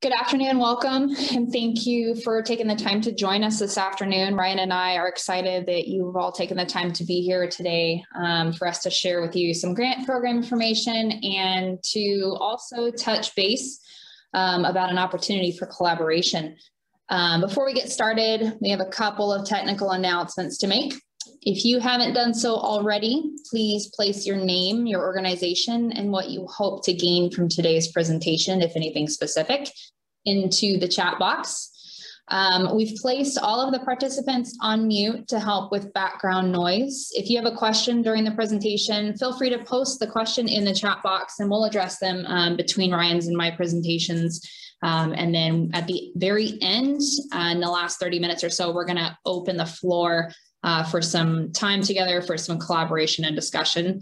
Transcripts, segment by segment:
Good afternoon, welcome, and thank you for taking the time to join us this afternoon. Ryan and I are excited that you've all taken the time to be here today for us to share with you some grant program information and to also touch base about an opportunity for collaboration. Before we get started, we have a couple of technical announcements to make. If you haven't done so already, please place your name, your organization, and what you hope to gain from today's presentation, if anything specific, into the chat box. We've placed all of the participants on mute to help with background noise. If you have a question during the presentation, feel free to post the question in the chat box and we'll address them between Ryan's and my presentations. And then at the very end, in the last 30 minutes or so, we're going to open the floor for some time together for some collaboration and discussion.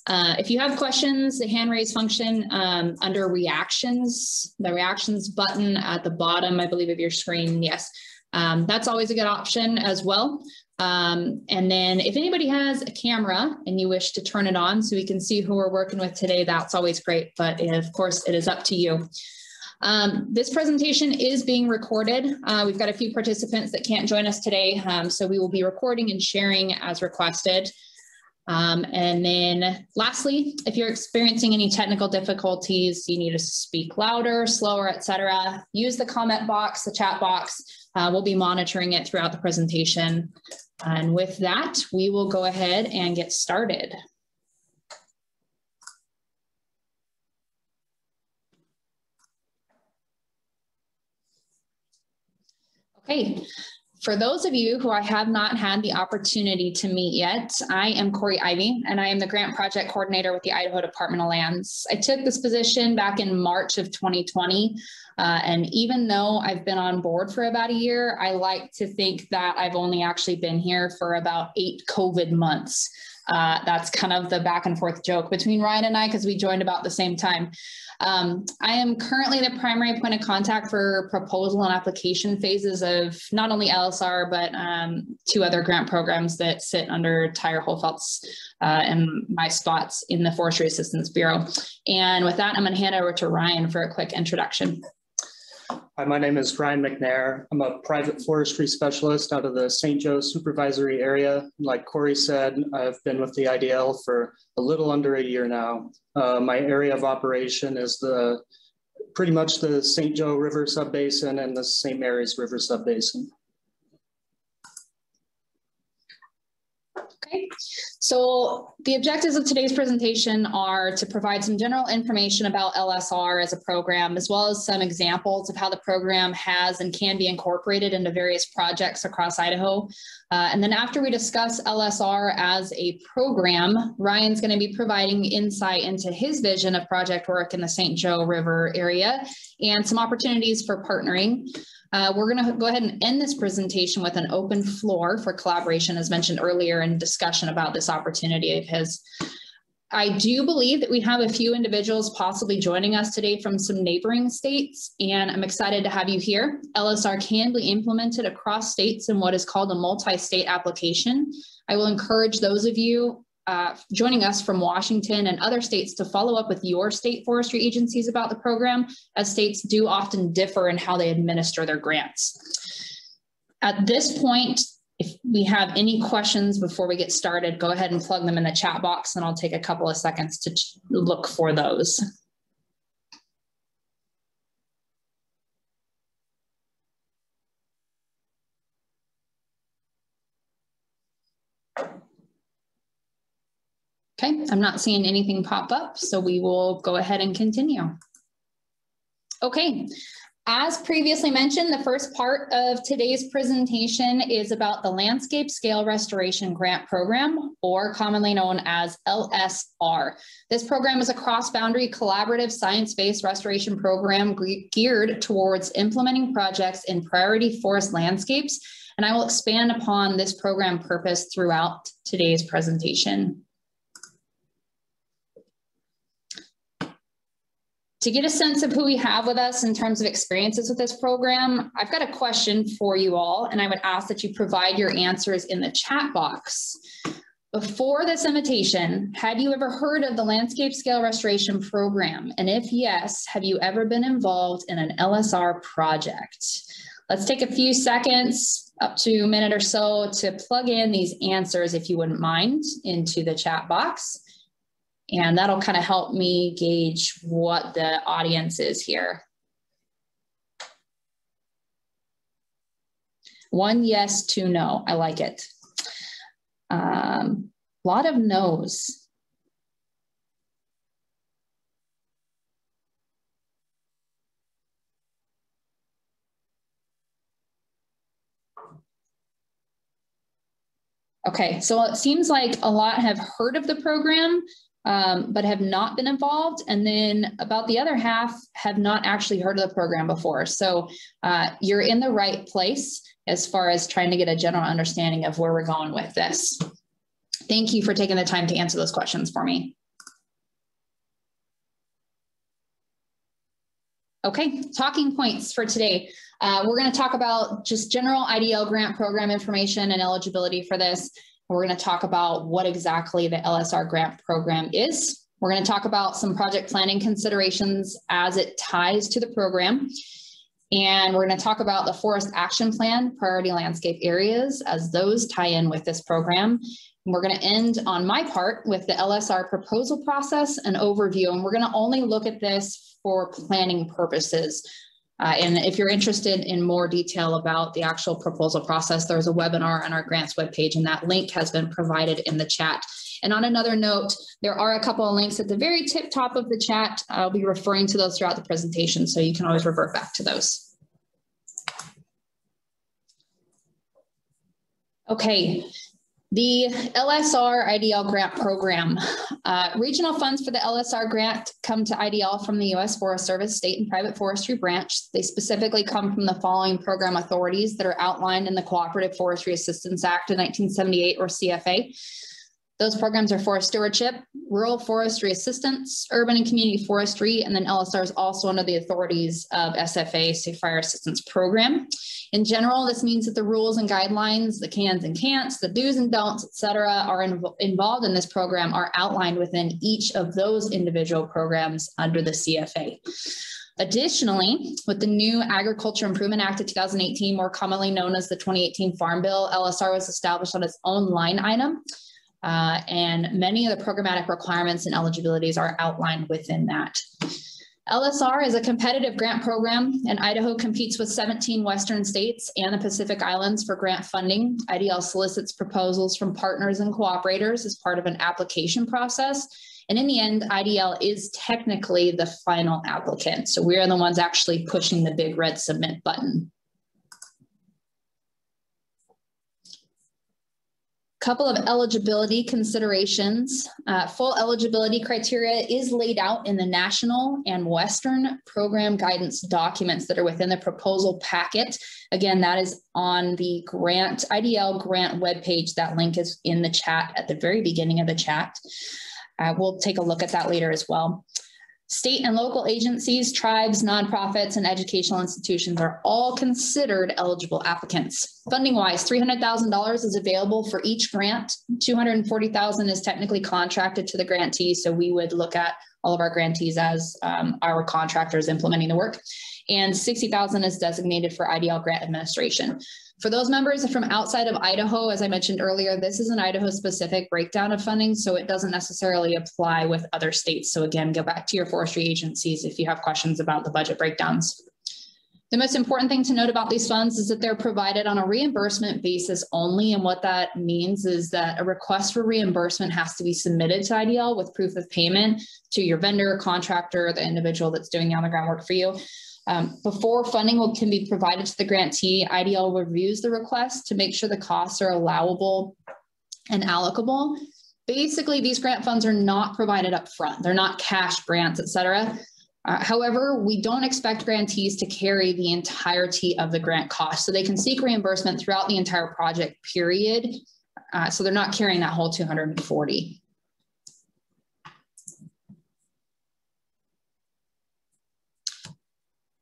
If you have questions, the hand raise function under reactions, the reactions button at the bottom, I believe, of your screen. Yes, that's always a good option as well. And then if anybody has a camera and you wish to turn it on so we can see who we're working with today, that's always great. But of course, it is up to you. This presentation is being recorded. We've got a few participants that can't join us today, so we will be recording and sharing as requested. And then lastly, if you're experiencing any technical difficulties, you need to speak louder, slower, etc., use the comment box, the chat box. We'll be monitoring it throughout the presentation. And with that, we will go ahead and get started. Okay, for those of you who I have not had the opportunity to meet yet, I am Corey Ivey, and I am the Grant Project Coordinator with the Idaho Department of Lands. I took this position back in March of 2020, and even though I've been on board for about a year, I like to think that I've only actually been here for about 8 COVID months. That's kind of the back and forth joke between Ryan and I because we joined about the same time. I am currently the primary point of contact for proposal and application phases of not only LSR, but 2 other grant programs that sit under Tyre Holfelt's and my spots in the Forestry Assistance Bureau. And with that, I'm going to hand over to Ryan for a quick introduction. Hi, my name is Ryan McNair. I'm a private forestry specialist out of the St. Joe supervisory area. Like Corey said, I've been with the IDL for a little under a year now. My area of operation is pretty much the St. Joe River subbasin and the St. Mary's River subbasin. Okay, so the objectives of today's presentation are to provide some general information about LSR as a program, as well as some examples of how the program has and can be incorporated into various projects across Idaho. And then after we discuss LSR as a program, Ryan's going to be providing insight into his vision of project work in the St. Joe River area and some opportunities for partnering. We're going to go ahead and end this presentation with an open floor for collaboration, as mentioned earlier, and discussion about this opportunity of his. I do believe that we have a few individuals possibly joining us today from some neighboring states, and I'm excited to have you here. LSR can be implemented across states in what is called a multi-state application. I will encourage those of you joining us from Washington and other states to follow up with your state forestry agencies about the program, as states do often differ in how they administer their grants. At this point, if we have any questions before we get started, go ahead and plug them in the chat box and I'll take a couple of seconds to look for those. Okay, I'm not seeing anything pop up, so we will go ahead and continue. Okay, as previously mentioned, the first part of today's presentation is about the Landscape Scale Restoration Grant Program, or commonly known as LSR. This program is a cross-boundary collaborative science-based restoration program geared towards implementing projects in priority forest landscapes, and I will expand upon this program purpose throughout today's presentation. To get a sense of who we have with us in terms of experiences with this program, I've got a question for you all, and I would ask that you provide your answers in the chat box. Before this invitation, had you ever heard of the Landscape Scale Restoration Program? And if yes, have you ever been involved in an LSR project? Let's take a few seconds, up to a minute or so, to plug in these answers, if you wouldn't mind, into the chat box. And that'll kind of help me gauge what the audience is here. 1 yes, 2 no. I like it. A lot of no's. Okay, so it seems like a lot have heard of the program, but have not been involved. And then about the other half have not actually heard of the program before. So you're in the right place as far as trying to get a general understanding of where we're going with this. Thank you for taking the time to answer those questions for me. Okay, talking points for today. We're going to talk about just general IDL grant program information and eligibility for this. We're going to talk about what exactly the LSR grant program is. We're going to talk about some project planning considerations as it ties to the program. And we're going to talk about the Forest Action Plan, priority landscape areas, as those tie in with this program. And we're going to end on my part with the LSR proposal process and overview. And we're going to only look at this for planning purposes. And if you're interested in more detail about the actual proposal process, there's a webinar on our grants webpage, and that link has been provided in the chat. And on another note, there are a couple of links at the very top of the chat. I'll be referring to those throughout the presentation, so you can always revert back to those. Okay. The LSR IDL grant program. Regional funds for the LSR grant come to IDL from the U.S. Forest Service State and Private Forestry Branch. They specifically come from the following program authorities that are outlined in the Cooperative Forestry Assistance Act of 1978, or CFA. Those programs are forest stewardship, rural forestry assistance, urban and community forestry, and then LSR is also under the authorities of SFA, State Fire Assistance Program. In general, this means that the rules and guidelines, the cans and can'ts, the do's and don'ts, et cetera, are involved in this program are outlined within each of those individual programs under the CFA. Additionally, with the new Agriculture Improvement Act of 2018, more commonly known as the 2018 Farm Bill, LSR was established on its own line item. And many of the programmatic requirements and eligibilities are outlined within that. LSR is a competitive grant program, and Idaho competes with 17 Western states and the Pacific Islands for grant funding. IDL solicits proposals from partners and cooperators as part of an application process. And in the end, IDL is technically the final applicant. So we are the ones actually pushing the big red submit button. Couple of eligibility considerations. Full eligibility criteria is laid out in the national and Western program guidance documents that are within the proposal packet. Again, that is on the grant IDL grant webpage. That link is in the chat at the very beginning of the chat. We'll take a look at that later as well. State and local agencies, tribes, nonprofits, and educational institutions are all considered eligible applicants. Funding-wise, $300,000 is available for each grant. $240,000 is technically contracted to the grantee, so we would look at all of our grantees as our contractors implementing the work. And $60,000 is designated for IDL grant administration. For those members from outside of Idaho, as I mentioned earlier, this is an Idaho-specific breakdown of funding, so it doesn't necessarily apply with other states. So again, go back to your forestry agencies if you have questions about the budget breakdowns. The most important thing to note about these funds is that they're provided on a reimbursement basis only, and what that means is that a request for reimbursement has to be submitted to IDL with proof of payment to your vendor, contractor, the individual that's doing the on-the-ground work for you. Before funding can be provided to the grantee, IDL reviews the request to make sure the costs are allowable and allocable. Basically, these grant funds are not provided up front. They're not cash grants, et cetera. However, we don't expect grantees to carry the entirety of the grant cost. So they can seek reimbursement throughout the entire project period. So they're not carrying that whole $240,000.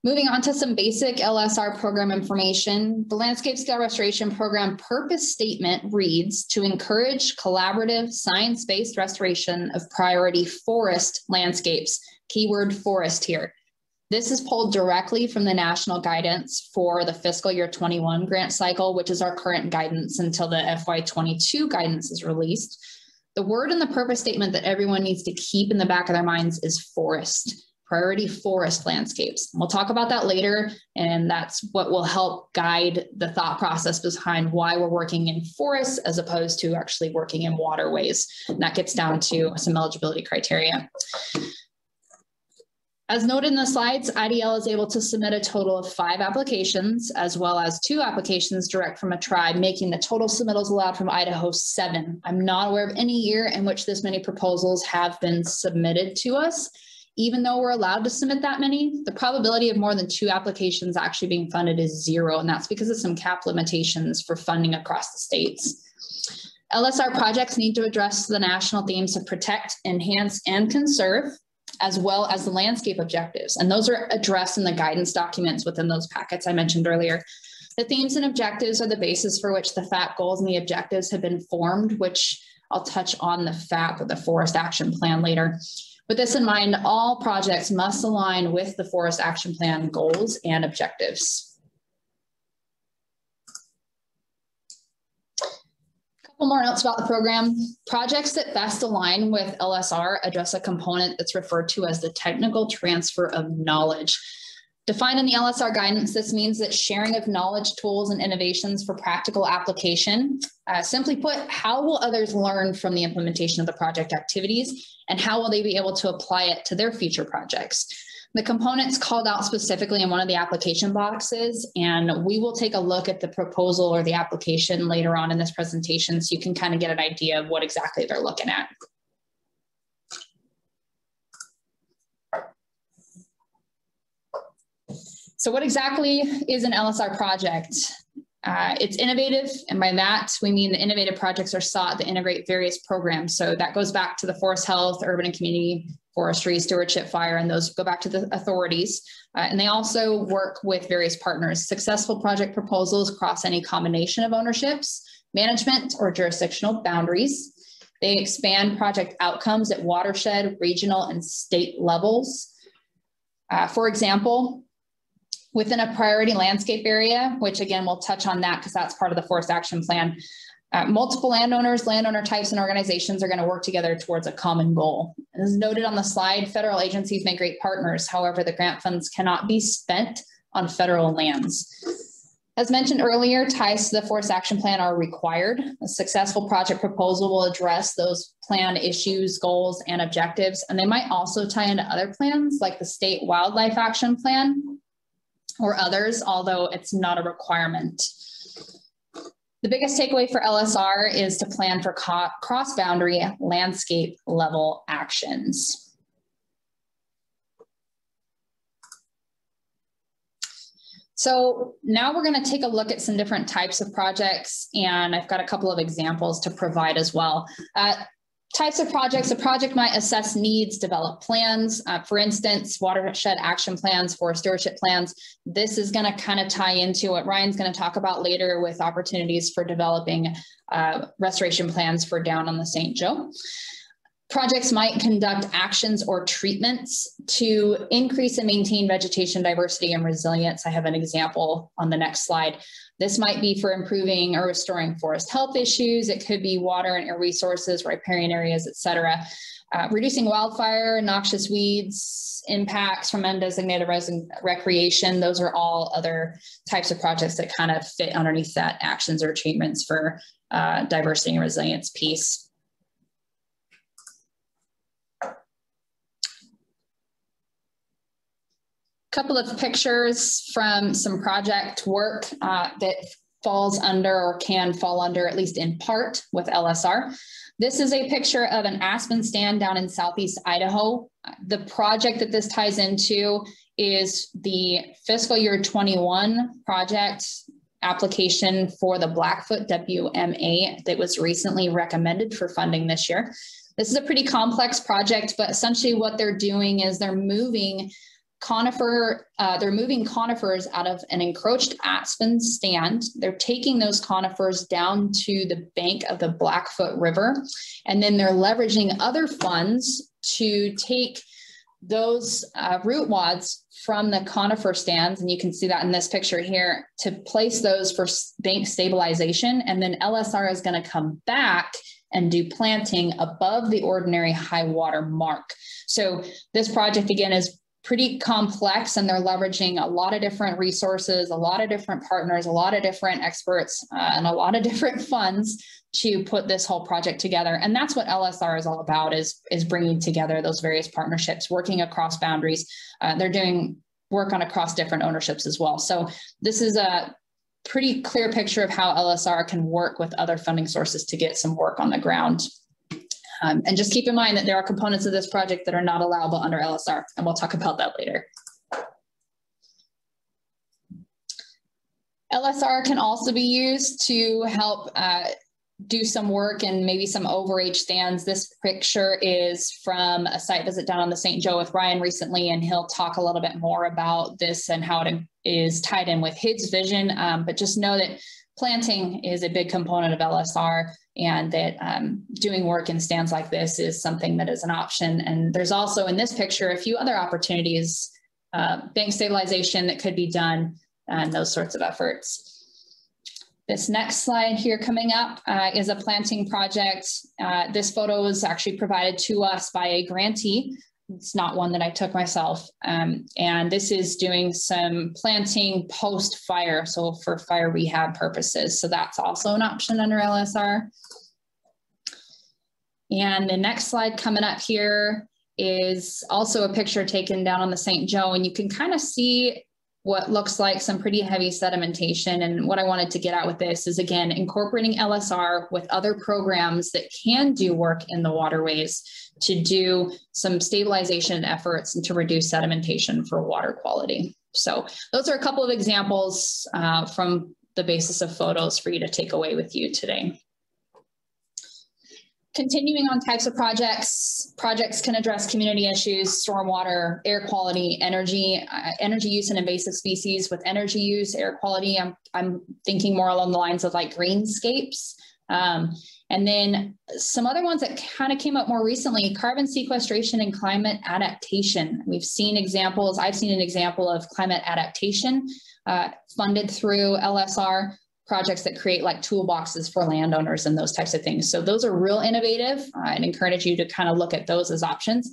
Moving on to some basic LSR program information, the Landscape Scale Restoration Program purpose statement reads to encourage collaborative science-based restoration of priority forest landscapes. Keyword forest here. This is pulled directly from the national guidance for the fiscal year 21 grant cycle, which is our current guidance until the FY22 guidance is released. The word in the purpose statement that everyone needs to keep in the back of their minds is forest. Priority forest landscapes. We'll talk about that later, and that's what will help guide the thought process behind why we're working in forests as opposed to actually working in waterways. And that gets down to some eligibility criteria. As noted in the slides, IDL is able to submit a total of 5 applications, as well as 2 applications direct from a tribe, making the total submittals allowed from Idaho 7. I'm not aware of any year in which this many proposals have been submitted to us. Even though we're allowed to submit that many, the probability of more than 2 applications actually being funded is 0, and that's because of some cap limitations for funding across the states. LSR projects need to address the national themes of protect, enhance, and conserve, as well as the landscape objectives, and those are addressed in the guidance documents within those packets I mentioned earlier. The themes and objectives are the basis for which the FAP goals and the objectives have been formed, which I'll touch on the FAP, or the Forest Action Plan, later. With this in mind, all projects must align with the Forest Action Plan goals and objectives. A couple more notes about the program. Projects that best align with LSR address a component that's referred to as the technical transfer of knowledge. Defined in the LSR guidance, this means that sharing of knowledge, tools, and innovations for practical application. Simply put, how will others learn from the implementation of the project activities, and how will they be able to apply it to their future projects? The component's called out specifically in one of the application boxes, and we will take a look at the proposal or the application later on in this presentation so you can kind of get an idea of what exactly they're looking at. So what exactly is an LSR project? It's innovative, and by that we mean the innovative projects are sought to integrate various programs. So that goes back to the forest health, urban and community forestry, stewardship, fire, and those go back to the authorities. And they also work with various partners. Successful project proposals cross any combination of ownerships, management, or jurisdictional boundaries. They expand project outcomes at watershed, regional, and state levels. For example, within a priority landscape area, which again, we'll touch on that because that's part of the Forest Action Plan, multiple landowners, landowner types, and organizations are going to work together towards a common goal. As noted on the slide, federal agencies make great partners. However, the grant funds cannot be spent on federal lands. As mentioned earlier, ties to the Forest Action Plan are required. A successful project proposal will address those plan issues, goals, and objectives, and they might also tie into other plans like the State Wildlife Action Plan or others, although it's not a requirement. The biggest takeaway for LSR is to plan for cross-boundary landscape level actions. So now we're going to take a look at some different types of projects, and I've got a couple of examples to provide as well. Types of projects, a project might assess needs, develop plans. For instance, watershed action plans, forest stewardship plans. This is going to kind of tie into what Ryan's going to talk about later with opportunities for developing restoration plans for down on the St. Joe. Projects might conduct actions or treatments to increase and maintain vegetation diversity and resilience. I have an example on the next slide. This might be for improving or restoring forest health issues. It could be water and air resources, riparian areas, et cetera. Reducing wildfire, noxious weeds, impacts from undesignated recreation. Those are all other types of projects that kind of fit underneath that actions or treatments for diversity and resilience piece. Couple of pictures from some project work that falls under or can fall under, at least in part, with LSR. This is a picture of an aspen stand down in southeast Idaho. The project that this ties into is the fiscal year 21 project application for the Blackfoot WMA that was recently recommended for funding this year. This is a pretty complex project, but essentially what they're doing is they're moving they're moving conifers out of an encroached aspen stand. They're taking those conifers down to the bank of the Blackfoot River, and then they're leveraging other funds to take those root wads from the conifer stands, and you can see that in this picture here, to place those for bank stabilization. And then LSR is going to come back and do planting above the ordinary high water mark. So this project, again, is pretty complex, and they're leveraging a lot of different resources, a lot of different partners, a lot of different experts, and a lot of different funds to put this whole project together. And that's what LSR is all about, is bringing together those various partnerships, working across boundaries. They're doing work on across different ownerships as well. So this is a pretty clear picture of how LSR can work with other funding sources to get some work on the ground. And just keep in mind that there are components of this project that are not allowable under LSR, and we'll talk about that later. LSR can also be used to help do some work and maybe some overage stands. This picture is from a site visit down on the St. Joe with Ryan recently, and he'll talk a little bit more about this and how it is tied in with his vision. But just know that planting is a big component of LSR, and that doing work in stands like this is something that is an option. And there's also in this picture a few other opportunities, bank stabilization that could be done, and those sorts of efforts. This next slide here coming up is a planting project. This photo was actually provided to us by a grantee. It's not one that I took myself. And this is doing some planting post-fire, so for fire rehab purposes. So that's also an option under LSR. And the next slide coming up here is also a picture taken down on the St. Joe, and you can kind of see what looks like some pretty heavy sedimentation. And what I wanted to get at with this is, again, incorporating LSR with other programs that can do work in the waterways to do some stabilization efforts and to reduce sedimentation for water quality. So those are a couple of examples from the basis of photos for you to take away with you today. Continuing on types of projects, projects can address community issues, stormwater, air quality, energy use and invasive species. With energy use, air quality, I'm thinking more along the lines of like greenscapes. And then some other ones that kind of came up more recently, carbon sequestration and climate adaptation. We've seen examples, I've seen an example of climate adaptation funded through LSR. Projects that create like toolboxes for landowners and those types of things. So those are real innovative, and encourage you to kind of look at those as options.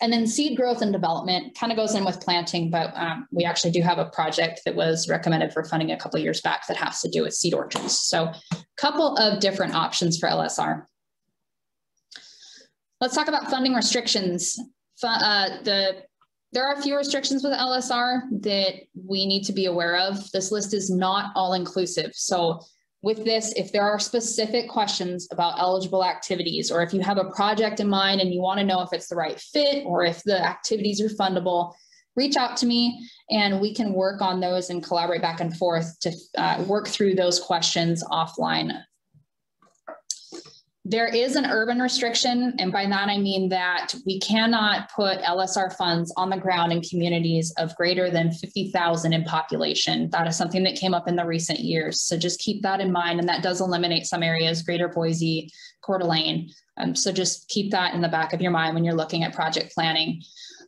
And then seed growth and development kind of goes in with planting, but we actually do have a project that was recommended for funding a couple of years back that has to do with seed orchards. So a couple of different options for LSR. Let's talk about funding restrictions. There are a few restrictions with LSR that we need to be aware of. This list is not all inclusive. So with this, if there are specific questions about eligible activities, or if you have a project in mind and you want to know if it's the right fit or if the activities are fundable, reach out to me and we can work on those and collaborate back and forth to work through those questions offline. There is an urban restriction, and by that I mean that we cannot put LSR funds on the ground in communities of greater than 50,000 in population. That is something that came up in the recent years. So just keep that in mind, and that does eliminate some areas, Greater Boise, Coeur d'Alene. So just keep that in the back of your mind when you're looking at project planning.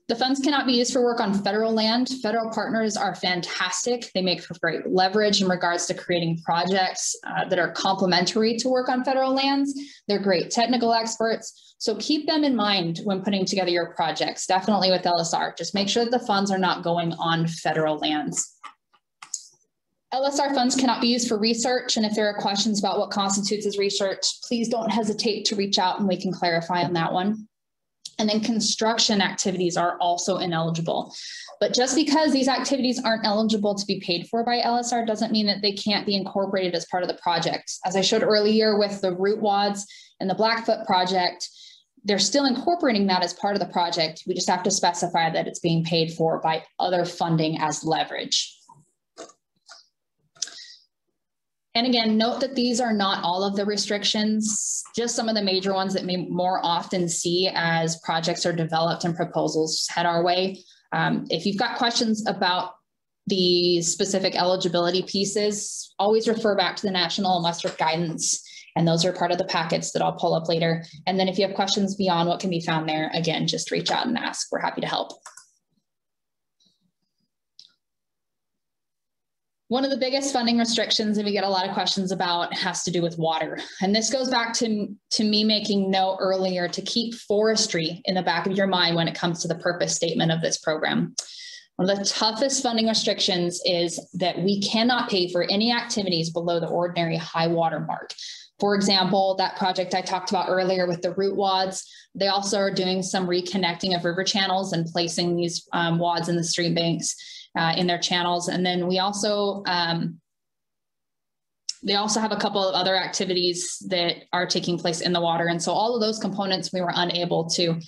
The funds cannot be used for work on federal land. Federal partners are fantastic. They make for great leverage in regards to creating projects that are complementary to work on federal lands. They're great technical experts. So keep them in mind when putting together your projects, definitely with LSR. Just make sure that the funds are not going on federal lands. LSR funds cannot be used for research. And if there are questions about what constitutes as research, please don't hesitate to reach out and we can clarify on that one. And then construction activities are also ineligible. But just because these activities aren't eligible to be paid for by LSR doesn't mean that they can't be incorporated as part of the project. As I showed earlier with the root wads and the Blackfoot project, they're still incorporating that as part of the project. We just have to specify that it's being paid for by other funding as leverage. And again, note that these are not all of the restrictions, just some of the major ones that we more often see as projects are developed and proposals head our way. If you've got questions about the specific eligibility pieces, always refer back to the National Muster Guidance, and those are part of the packets that I'll pull up later. And then if you have questions beyond what can be found there, again, just reach out and ask. We're happy to help. One of the biggest funding restrictions that we get a lot of questions about has to do with water. And this goes back to me making note earlier to keep forestry in the back of your mind when it comes to the purpose statement of this program. One of the toughest funding restrictions is that we cannot pay for any activities below the ordinary high water mark. For example, that project I talked about earlier with the root wads, they also are doing some reconnecting of river channels and placing these wads in the stream banks in their channels. And then we also, they also have a couple of other activities that are taking place in the water. And so all of those components we were unable to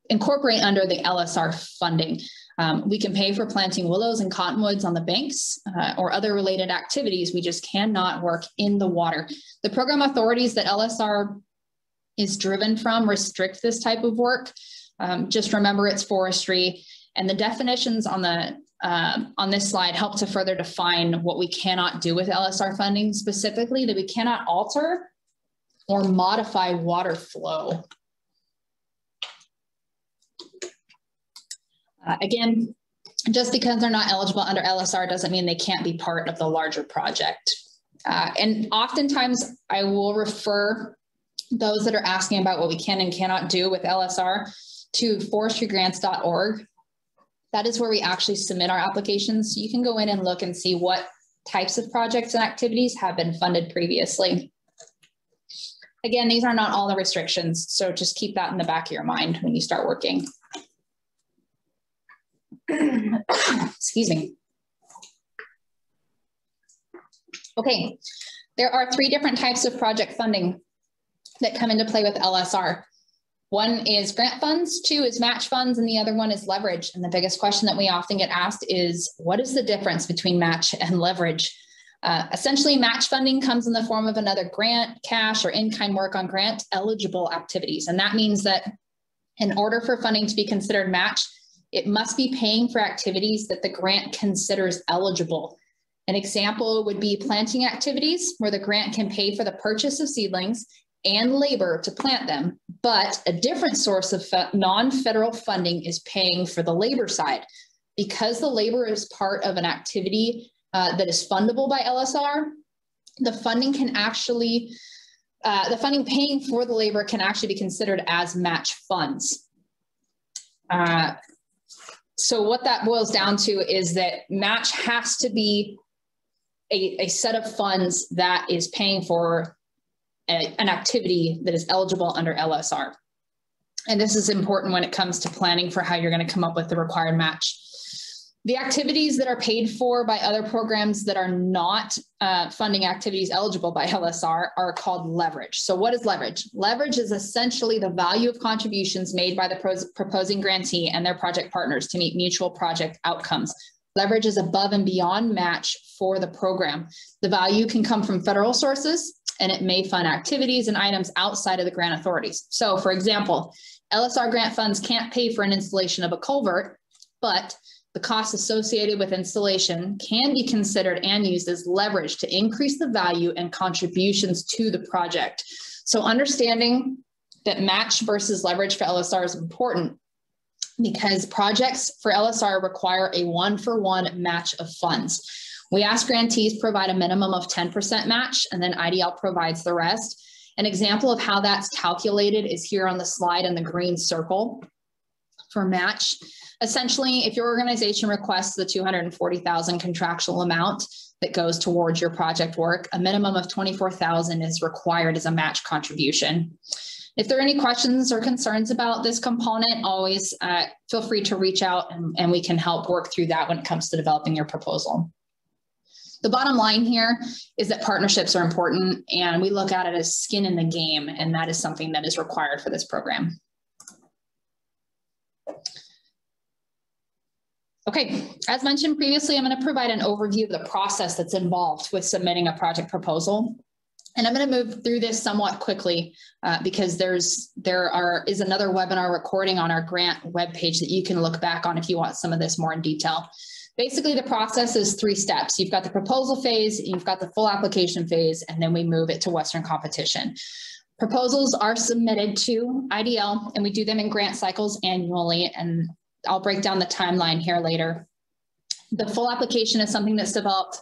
incorporate under the LSR funding. We can pay for planting willows and cottonwoods on the banks or other related activities. We just cannot work in the water. The program authorities that LSR is driven from restrict this type of work. Just remember it's forestry, and the definitions on this slide help to further define what we cannot do with LSR funding, specifically that we cannot alter or modify water flow. Again, just because they're not eligible under LSR doesn't mean they can't be part of the larger project. And oftentimes I will refer those that are asking about what we can and cannot do with LSR to forestrygrants.org. That is where we actually submit our applications. So you can go in and look and see what types of projects and activities have been funded previously. Again, these are not all the restrictions, so just keep that in the back of your mind when you start working. Excuse me. Okay, there are 3 different types of project funding that come into play with LSR. One is grant funds, 2 is match funds, and the other one is leverage. And the biggest question that we often get asked is, what is the difference between match and leverage? Essentially, match funding comes in the form of another grant, cash, or in-kind work on grant eligible activities. And that means that in order for funding to be considered match, it must be paying for activities that the grant considers eligible. An example would be planting activities where the grant can pay for the purchase of seedlings and labor to plant them, but a different source of non-federal funding is paying for the labor side. Because the labor is part of an activity that is fundable by LSR, the funding can actually, the funding paying for the labor can actually be considered as match funds. So what that boils down to is that match has to be a set of funds that is paying for an activity that is eligible under LSR. And this is important when it comes to planning for how you're going to come up with the required match. The activities that are paid for by other programs that are not funding activities eligible by LSR are called leverage. So what is leverage? Leverage is essentially the value of contributions made by the proposing grantee and their project partners to meet mutual project outcomes. Leverage is above and beyond match for the program. The value can come from federal sources, and it may fund activities and items outside of the grant authorities. So for example, LSR grant funds can't pay for an installation of a culvert, but the costs associated with installation can be considered and used as leverage to increase the value and contributions to the project. So understanding that match versus leverage for LSR is important because projects for LSR require a 1-for-1 match of funds. We ask grantees provide a minimum of 10% match, and then IDL provides the rest. An example of how that's calculated is here on the slide in the green circle for match. Essentially, if your organization requests the $240,000 contractual amount that goes towards your project work, a minimum of $24,000 is required as a match contribution. If there are any questions or concerns about this component, always feel free to reach out and we can help work through that when it comes to developing your proposal. The bottom line here is that partnerships are important, and we look at it as skin in the game, and that is something that is required for this program. Okay, as mentioned previously, I'm going to provide an overview of the process that's involved with submitting a project proposal. And I'm going to move through this somewhat quickly because there is another webinar recording on our grant webpage that you can look back on if you want some of this more in detail. Basically, the process is 3 steps. You've got the proposal phase, you've got the full application phase, and then we move it to Western competition. Proposals are submitted to IDL, and we do them in grant cycles annually, and I'll break down the timeline here later. The full application is something that's developed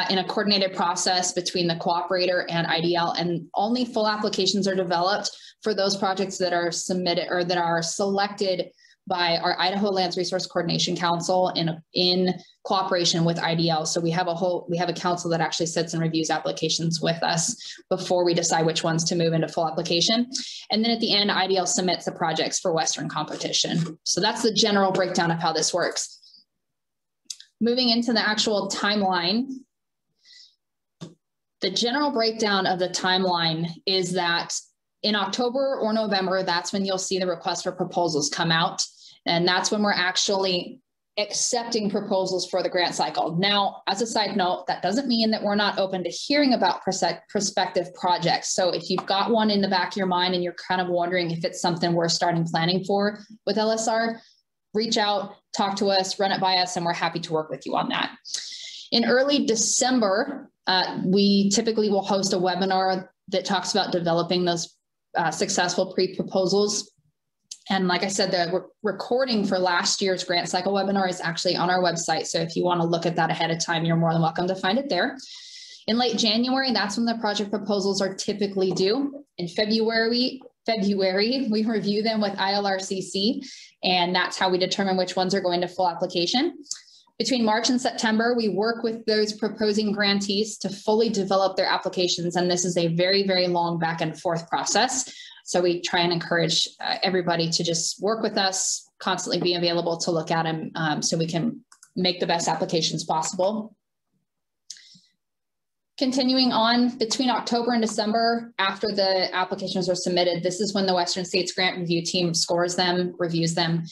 in a coordinated process between the cooperator and IDL, and only full applications are developed for those projects that are submitted or that are selected by our Idaho Lands Resource Coordination Council in cooperation with IDL. So we have a council that actually sits and reviews applications with us before we decide which ones to move into full application. And then at the end, IDL submits the projects for Western competition. So that's the general breakdown of how this works. Moving into the actual timeline, the general breakdown of the timeline is that in October or November, that's when you'll see the request for proposals come out. And that's when we're actually accepting proposals for the grant cycle. Now, as a side note, that doesn't mean that we're not open to hearing about prospective projects. So if you've got one in the back of your mind and you're kind of wondering if it's something we're starting planning for with LSR, reach out, talk to us, run it by us, and we're happy to work with you on that. In early December, we typically will host a webinar that talks about developing those successful pre-proposals. And like I said, the recording for last year's grant cycle webinar is actually on our website. So if you want to look at that ahead of time, you're more than welcome to find it there. In late January, that's when the project proposals are typically due. In February, we review them with ILRCC, and that's how we determine which ones are going to full application. Between March and September, we work with those proposing grantees to fully develop their applications. And this is a very, very long back and forth process. So we try and encourage everybody to just work with us, constantly be available to look at them so we can make the best applications possible. Continuing on, between October and December, after the applications are submitted, this is when the Western States Grant Review Team scores them, reviews them.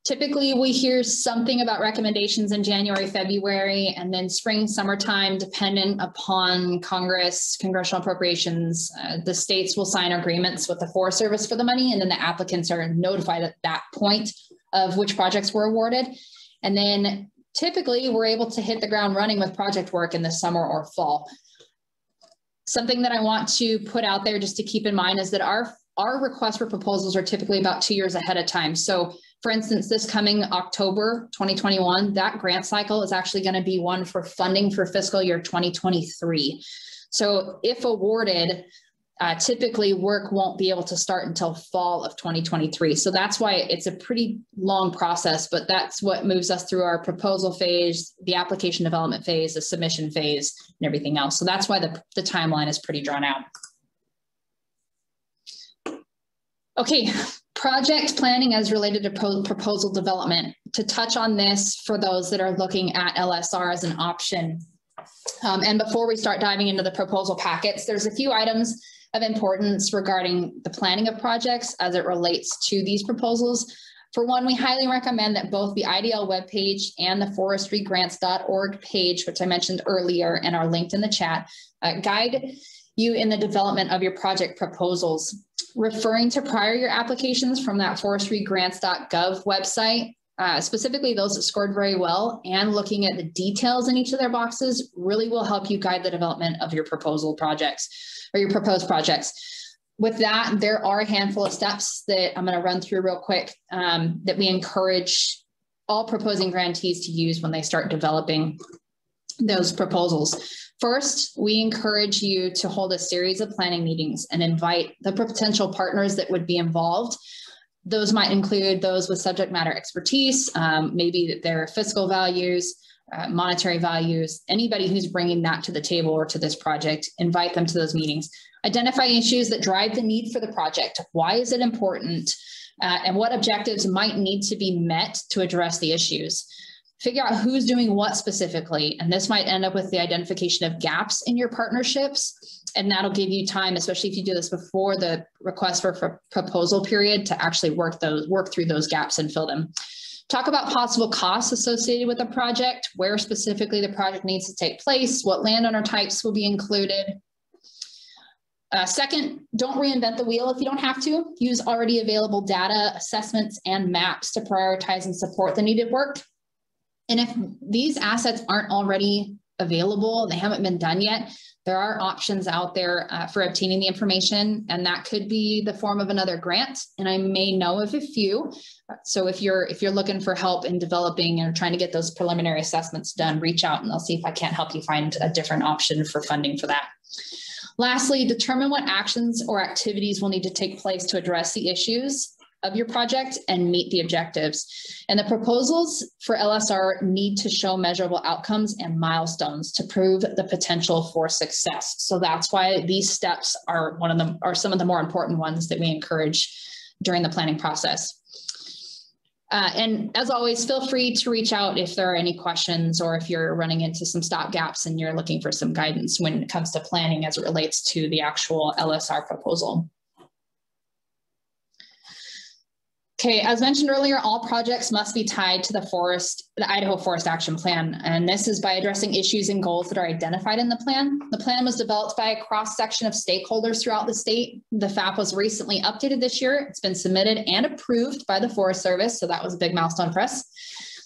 Typically, we hear something about recommendations in January, February, and then spring, summertime, dependent upon Congress, congressional appropriations. The states will sign agreements with the Forest Service for the money, and then the applicants are notified at that point of which projects were awarded. And then typically, we're able to hit the ground running with project work in the summer or fall. Something that I want to put out there just to keep in mind is that our requests for proposals are typically about 2 years ahead of time. So for instance, this coming October 2021, that grant cycle is actually going to be one for funding for fiscal year 2023. So if awarded, typically work won't be able to start until fall of 2023. So that's why it's a pretty long process, but that's what moves us through our proposal phase, the application development phase, the submission phase, and everything else. So that's why the timeline is pretty drawn out. Okay, project planning as related to proposal development. To touch on this for those that are looking at LSR as an option. And before we start diving into the proposal packets, there's a few items of importance regarding the planning of projects as it relates to these proposals. For one, we highly recommend that both the IDL webpage and the forestrygrants.org page, which I mentioned earlier and are linked in the chat, guide you in the development of your project proposals. Referring to prior year applications from that forestrygrants.gov website, specifically those that scored very well, and looking at the details in each of their boxes really will help you guide the development of your proposal projects or your proposed projects. With that, there are a handful of steps that I'm going to run through real quick that we encourage all proposing grantees to use when they start developing those proposals. First, we encourage you to hold a series of planning meetings and invite the potential partners that would be involved. Those might include those with subject matter expertise, maybe their fiscal values, monetary values, anybody who's bringing that to the table or to this project, invite them to those meetings. Identify issues that drive the need for the project. Why is it important? And what objectives might need to be met to address the issues. Figure out who's doing what specifically, and this might end up with the identification of gaps in your partnerships, and that'll give you time, especially if you do this before the request for proposal period, to actually work through those gaps and fill them. Talk about possible costs associated with the project, where specifically the project needs to take place, what landowner types will be included. Second, don't reinvent the wheel if you don't have to. Use already available data, assessments, and maps to prioritize and support the needed work. And if these assets aren't already available, they haven't been done yet, there are options out there for obtaining the information, and that could be the form of another grant. And I may know of a few. So if you're looking for help in developing and trying to get those preliminary assessments done, reach out and I'll see if I can't help you find a different option for funding for that. Lastly, determine what actions or activities will need to take place to address the issues of your project and meet the objectives. And the proposals for LSR need to show measurable outcomes and milestones to prove the potential for success. So that's why these steps are some of the more important ones that we encourage during the planning process. And as always, feel free to reach out if there are any questions or if you're running into some stop gaps and you're looking for some guidance when it comes to planning as it relates to the actual LSR proposal. Okay, as mentioned earlier, all projects must be tied to the Idaho Forest Action Plan, and this is by addressing issues and goals that are identified in the plan. The plan was developed by a cross-section of stakeholders throughout the state. The FAP was recently updated this year. It's been submitted and approved by the Forest Service, so that was a big milestone for us.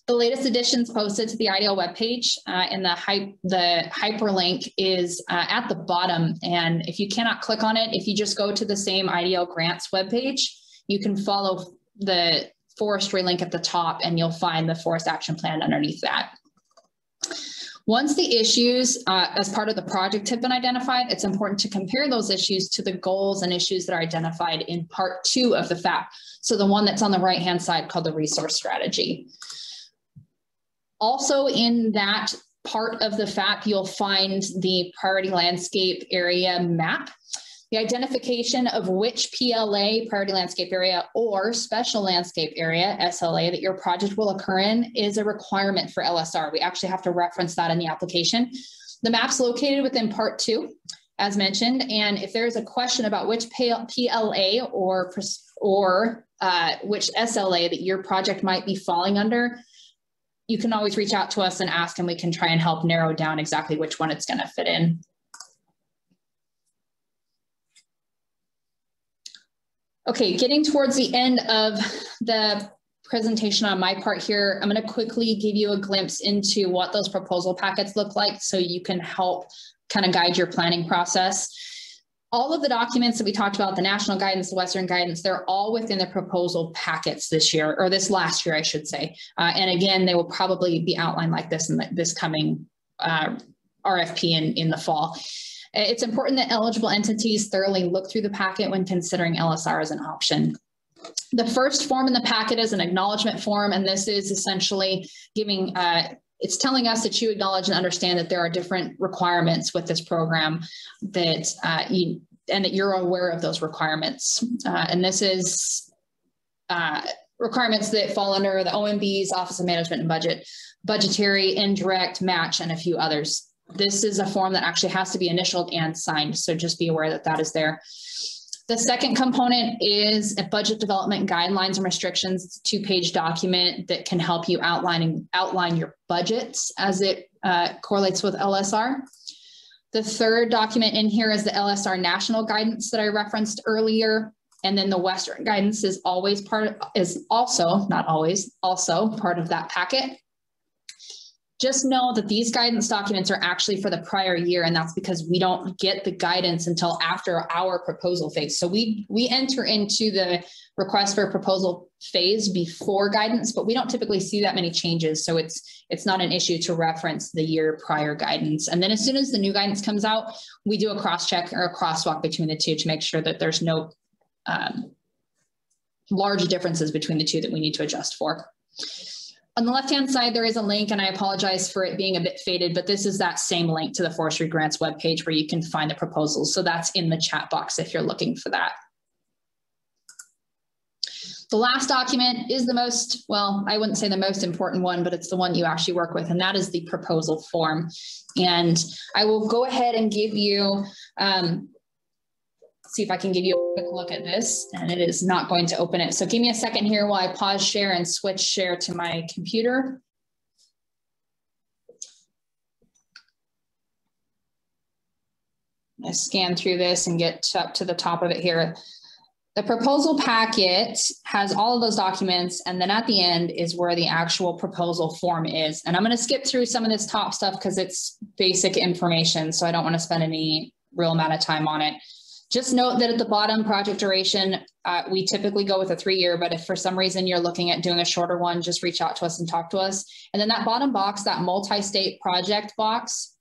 The latest additions posted to the IDL webpage, and the hyperlink is at the bottom, and if you cannot click on it, if you just go to the same IDL grants webpage, you can follow the forestry link at the top and you'll find the forest action plan underneath that. Once the issues as part of the project have been identified, it's important to compare those issues to the goals and issues that are identified in part 2 of the FAP. So the one that's on the right-hand side called the resource strategy. Also in that part of the FAP, you'll find the priority landscape area map. The identification of which PLA, priority landscape area, or special landscape area, SLA, that your project will occur in is a requirement for LSR. We actually have to reference that in the application. The map's located within part 2, as mentioned, and if there's a question about which PLA or which SLA that your project might be falling under, you can always reach out to us and ask, and we can try and help narrow down exactly which one it's going to fit in. Okay, getting towards the end of the presentation on my part here, I'm going to quickly give you a glimpse into what those proposal packets look like so you can help kind of guide your planning process. All of the documents that we talked about, the national guidance, the Western guidance, they're all within the proposal packets this year, or this last year, I should say. And again, they will probably be outlined like this in this coming RFP in the fall. It's important that eligible entities thoroughly look through the packet when considering LSR as an option. The first form in the packet is an acknowledgement form, and this is essentially giving, it's telling us that you acknowledge and understand that there are different requirements with this program that and that you're aware of those requirements. And this is requirements that fall under the OMB's Office of Management and Budget, budgetary, indirect, match, and a few others. This is a form that actually has to be initialed and signed, so just be aware that that is there. The second component is a budget development guidelines and restrictions. It's a 2-page document that can help you outline your budgets as it correlates with LSR. The third document in here is the LSR national guidance that I referenced earlier. And then the Western guidance is also part of that packet. Just know that these guidance documents are actually for the prior year, and that's because we don't get the guidance until after our proposal phase. So we enter into the request for proposal phase before guidance, but we don't typically see that many changes. So it's not an issue to reference the year prior guidance. And then as soon as the new guidance comes out, we do a cross-check or a crosswalk between the two to make sure that there's no large differences between the two that we need to adjust for. On the left-hand side, there is a link, and I apologize for it being a bit faded, but this is that same link to the Forestry Grants webpage where you can find the proposals. So that's in the chat box if you're looking for that. The last document is the most, well, I wouldn't say the most important one, but it's the one you actually work with, and that is the proposal form. And I will go ahead and give you, see if I can give you a quick look at this, and it is not going to open it. So give me a second here while I pause share and switch share to my computer. I scan through this and get up to the top of it here. The proposal packet has all of those documents, and then at the end is where the actual proposal form is. And I'm going to skip through some of this top stuff because it's basic information, so I don't want to spend any real amount of time on it. Just note that at the bottom, project duration, we typically go with a 3-year, but if for some reason you're looking at doing a shorter one, just reach out to us and talk to us. And then that bottom box, that multi-state project box,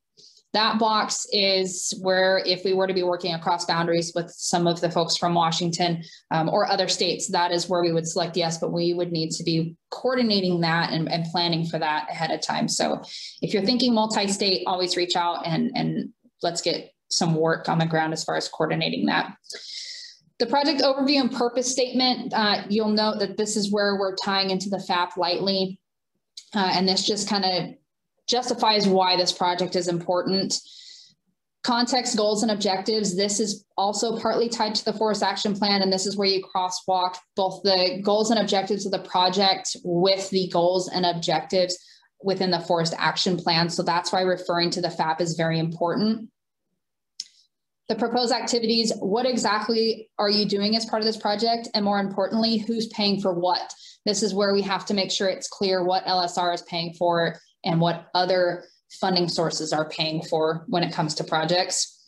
that box is where if we were to be working across boundaries with some of the folks from Washington or other states, that is where we would select yes, but we would need to be coordinating that and planning for that ahead of time. So if you're thinking multi-state, always reach out and let's get some work on the ground as far as coordinating that. The project overview and purpose statement, you'll note that this is where we're tying into the FAP lightly. And this just kind of justifies why this project is important. Context, goals, and objectives. This is also partly tied to the Forest Action Plan, and this is where you crosswalk both the goals and objectives of the project with the goals and objectives within the Forest Action Plan. So that's why referring to the FAP is very important. The proposed activities, what exactly are you doing as part of this project? And more importantly, who's paying for what? This is where we have to make sure it's clear what LSR is paying for and what other funding sources are paying for when it comes to projects.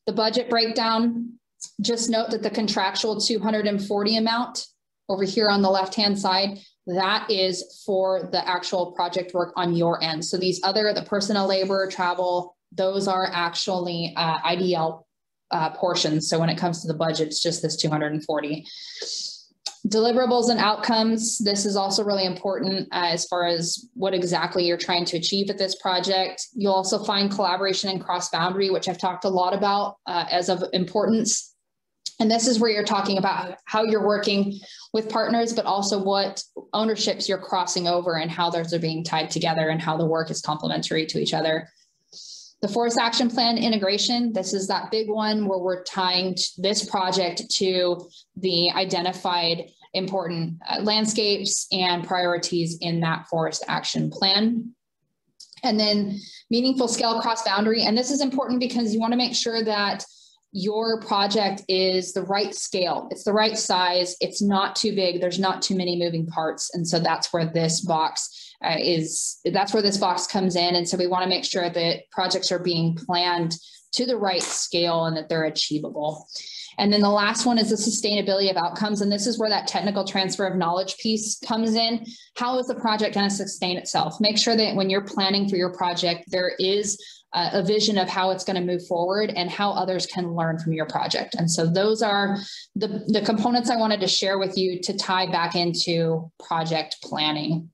The budget breakdown, just note that the contractual 240 amount over here on the left-hand side, that is for the actual project work on your end. So these other, the personnel, labor, travel, those are actually IDL portions. So when it comes to the budget, it's just this 240. Deliverables and outcomes. This is also really important as far as what exactly you're trying to achieve at this project. You'll also find collaboration and cross-boundary, which I've talked a lot about as of importance. And this is where you're talking about how you're working with partners, but also what ownerships you're crossing over and how those are being tied together and how the work is complementary to each other. The Forest Action Plan integration, this is that big one where we're tying this project to the identified important landscapes and priorities in that Forest Action Plan. And then meaningful scale cross boundary. And this is important because you want to make sure that your project is the right scale. It's the right size. It's not too big. There's not too many moving parts. And so that's where this box that's where this box comes in. And so we want to make sure that projects are being planned to the right scale and that they're achievable. And then the last one is the sustainability of outcomes. And this is where that technical transfer of knowledge piece comes in. How is the project going to sustain itself? Make sure that when you're planning for your project, there is a vision of how it's going to move forward and how others can learn from your project. And so those are the components I wanted to share with you to tie back into project planning.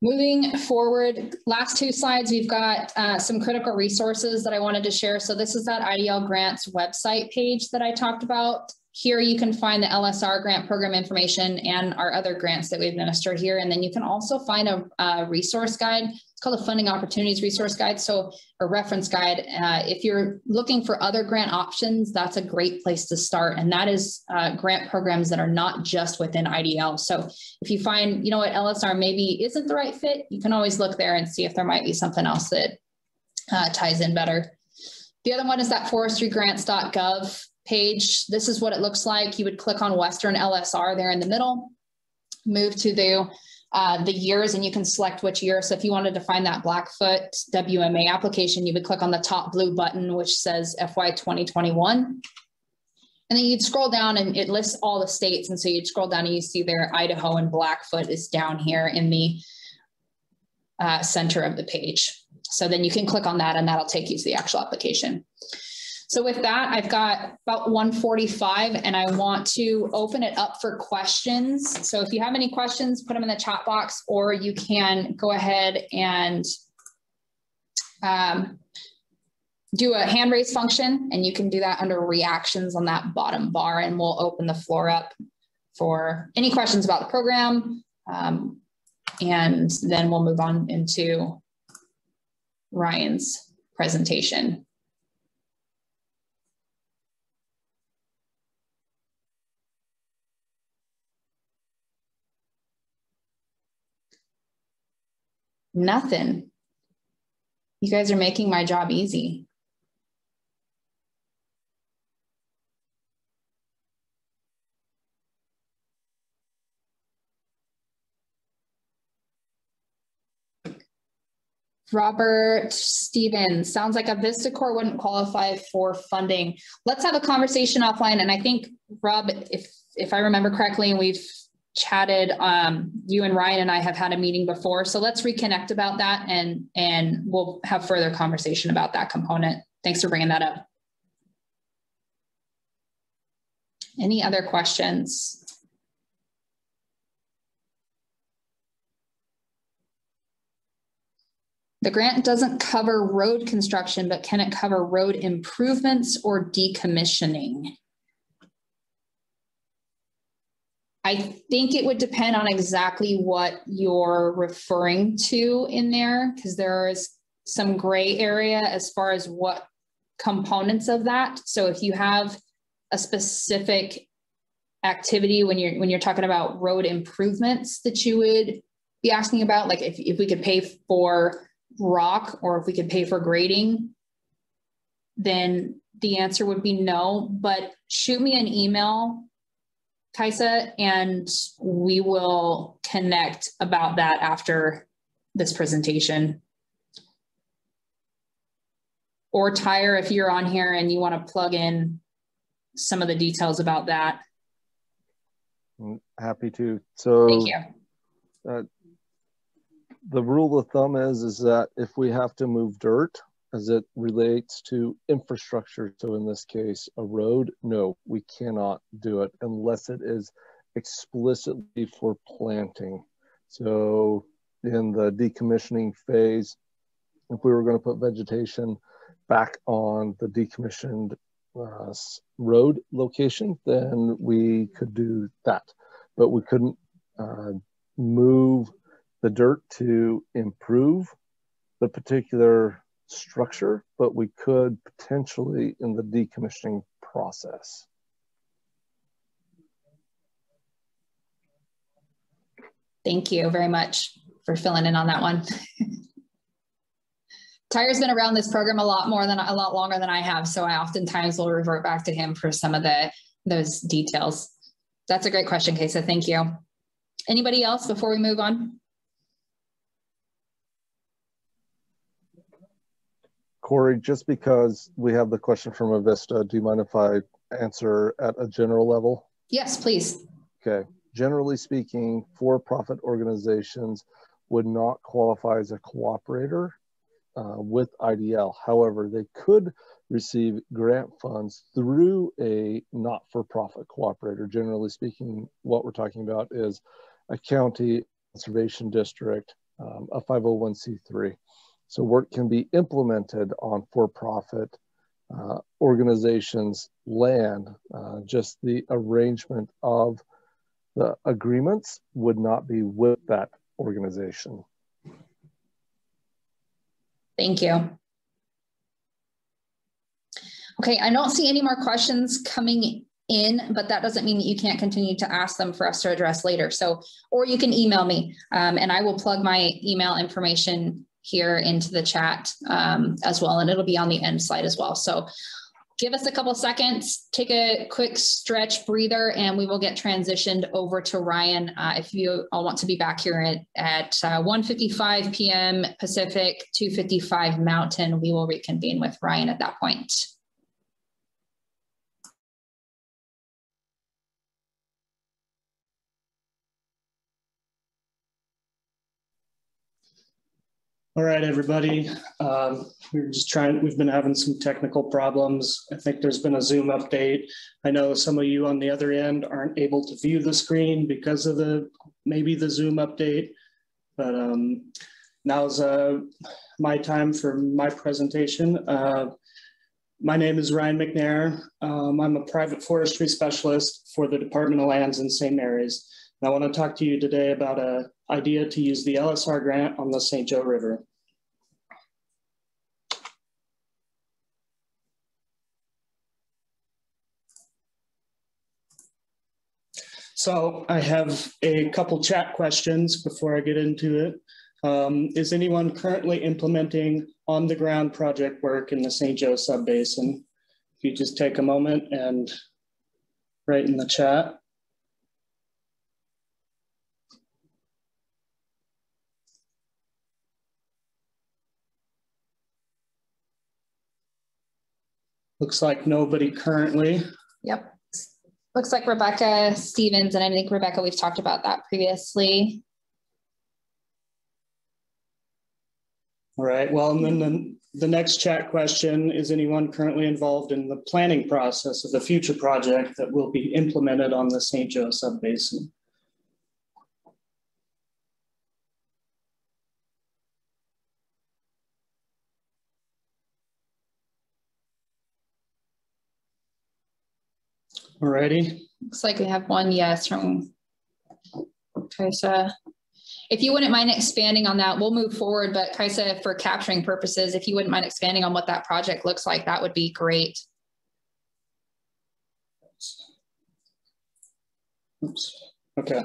Moving forward, last 2 slides, we've got some critical resources that I wanted to share. So this is that IDL Grants website page that I talked about. Here you can find the LSR grant program information and our other grants that we administer here. And then you can also find a resource guide. It's called a Funding Opportunities Resource Guide, so a reference guide. If you're looking for other grant options, that's a great place to start. And that is grant programs that are not just within IDL. So if you find, you know what, LSR maybe isn't the right fit, you can always look there and see if there might be something else that ties in better. The other one is that forestrygrants.gov page. This is what it looks like. You would click on Western LSR there in the middle, move to the years, and you can select which year. So if you wanted to find that Blackfoot WMA application, you would click on the top blue button, which says FY 2021. And then you'd scroll down and it lists all the states. And so you'd scroll down and you see there Idaho and Blackfoot is down here in the center of the page. So then you can click on that and that'll take you to the actual application. So with that, I've got about 1:45 and I want to open it up for questions. So if you have any questions, put them in the chat box, or you can go ahead and do a hand raise function, and you can do that under reactions on that bottom bar, and we'll open the floor up for any questions about the program. And then we'll move on into Ryan's presentation. Nothing. You guys are making my job easy. Robert Stevens, sounds like a Vista Core wouldn't qualify for funding. Let's have a conversation offline. And I think, Rob, if I remember correctly, and we've chatted, you and Ryan and I have had a meeting before. So let's reconnect about that and we'll have further conversation about that component. Thanks for bringing that up. Any other questions? The grant doesn't cover road construction, but can it cover road improvements or decommissioning? I think it would depend on exactly what you're referring to in there, because there is some gray area as far as what components of that. So if you have a specific activity when you're talking about road improvements that you would be asking about, like if we could pay for rock or if we could pay for grading, then the answer would be no. But shoot me an email, Kaisa, and we will connect about that after this presentation. Or Tyre, if you're on here and you want to plug in some of the details about that. I'm happy to. So thank you. The rule of thumb is that if we have to move dirt as it relates to infrastructure, so in this case, a road, no, we cannot do it unless it is explicitly for planting. So in the decommissioning phase, if we were going to put vegetation back on the decommissioned road location, then we could do that. But we couldn't move the dirt to improve the particular structure, but we could potentially in the decommissioning process. Thank you very much for filling in on that one. Tyre's been around this program a lot longer than I have, so I oftentimes will revert back to him for some of those details. That's a great question, Kaisa. Thank you. Anybody else before we move on? Corey, just because we have the question from Avista, do you mind if I answer at a general level? Yes, please. Okay. Generally speaking, for-profit organizations would not qualify as a cooperator with IDL. However, they could receive grant funds through a not-for-profit cooperator. Generally speaking, what we're talking about is a county conservation district, a 501c3. So work can be implemented on for-profit organizations' land. Just the arrangement of the agreements would not be with that organization. Thank you. Okay, I don't see any more questions coming in, but that doesn't mean that you can't continue to ask them for us to address later. So, or you can email me and I will plug my email information here into the chat as well, and it'll be on the end slide as well. So give us a couple seconds, take a quick stretch breather, and we will get transitioned over to Ryan. If you all want to be back here at 1:55 p.m. Pacific, 2:55 Mountain, we will reconvene with Ryan at that point. All right, everybody. We've been having some technical problems. I think there's been a Zoom update. I know some of you on the other end aren't able to view the screen because of maybe the Zoom update, but now's my time for my presentation. My name is Ryan McNair. I'm a private forestry specialist for the Department of Lands in St. Mary's. And I want to talk to you today about an idea to use the LSR grant on the St. Joe River. So I have a couple chat questions before I get into it. Is anyone currently implementing on-the-ground project work in the St. Joe subbasin? If you just take a moment and write in the chat. Looks like nobody currently. Yep. Looks like Rebecca Stevens, and I think Rebecca, we've talked about that previously. All right, well, and then the next chat question is anyone currently involved in the planning process of the future project that will be implemented on the St. Joe subbasin? All righty. Looks like we have one yes from Kaisa. If you wouldn't mind expanding on that, we'll move forward, but Kaisa, for capturing purposes, if you wouldn't mind expanding on what that project looks like, that would be great. Oops. Okay.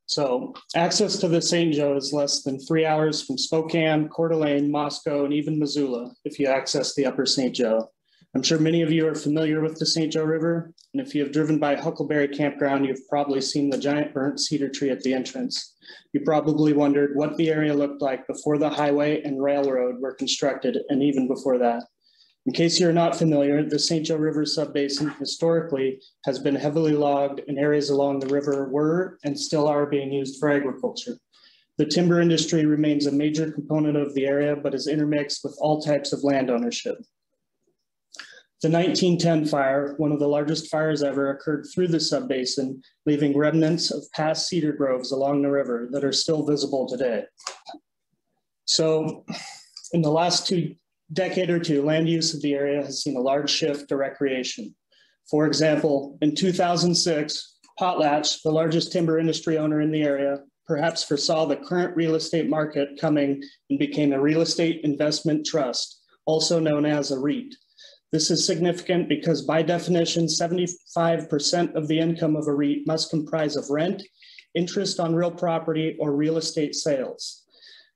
So access to the St. Joe is less than 3 hours from Spokane, Coeur d'Alene, Moscow, and even Missoula if you access the upper St. Joe. I'm sure many of you are familiar with the St. Joe River, and if you have driven by Huckleberry Campground, you've probably seen the giant burnt cedar tree at the entrance. You probably wondered what the area looked like before the highway and railroad were constructed, and even before that. In case you're not familiar, the St. Joe River subbasin historically has been heavily logged, and areas along the river were and still are being used for agriculture. The timber industry remains a major component of the area, but is intermixed with all types of land ownership. The 1910 fire, one of the largest fires ever, occurred through the subbasin, leaving remnants of past cedar groves along the river that are still visible today. So in the last decade or two, land use of the area has seen a large shift to recreation. For example, in 2006, Potlatch, the largest timber industry owner in the area, perhaps foresaw the current real estate market coming and became a real estate investment trust, also known as a REIT. This is significant because by definition, 75% of the income of a REIT must comprise of rent, interest on real property, or real estate sales.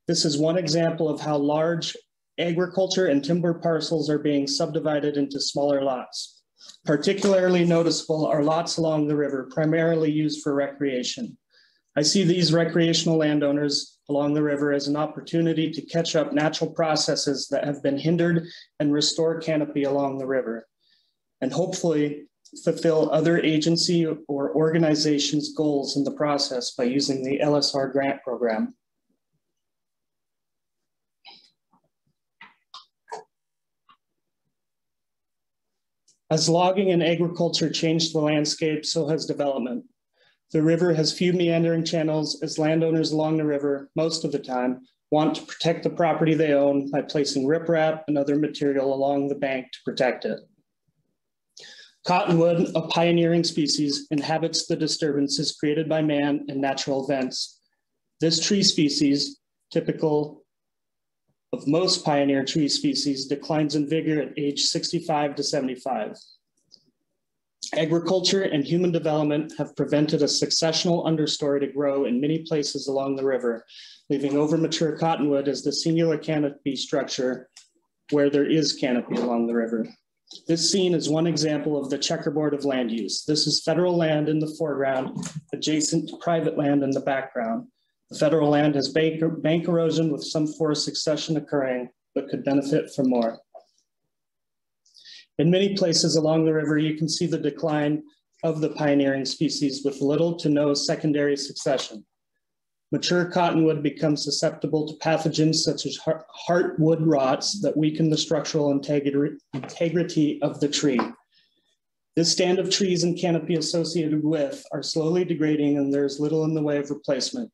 This is one example of how large agriculture and timber parcels are being subdivided into smaller lots. Particularly noticeable are lots along the river, primarily used for recreation. I see these recreational landowners along the river as an opportunity to catch up natural processes that have been hindered and restore canopy along the river, and hopefully fulfill other agency or organizations' goals in the process by using the LSR grant program. As logging and agriculture changed the landscape, so has development. The river has few meandering channels as landowners along the river, most of the time, want to protect the property they own by placing riprap and other material along the bank to protect it. Cottonwood, a pioneering species, inhabits the disturbances created by man and natural events. This tree species, typical of most pioneer tree species, declines in vigor at age 65 to 75. Agriculture and human development have prevented a successional understory to grow in many places along the river, leaving overmature cottonwood as the singular canopy structure where there is canopy along the river. This scene is one example of the checkerboard of land use. This is federal land in the foreground, adjacent to private land in the background. The federal land has bank erosion with some forest succession occurring, but could benefit from more. In many places along the river, you can see the decline of the pioneering species with little to no secondary succession. Mature cottonwood becomes susceptible to pathogens such as heartwood rots that weaken the structural integrity of the tree. This stand of trees and canopy associated with are slowly degrading, and there's little in the way of replacement.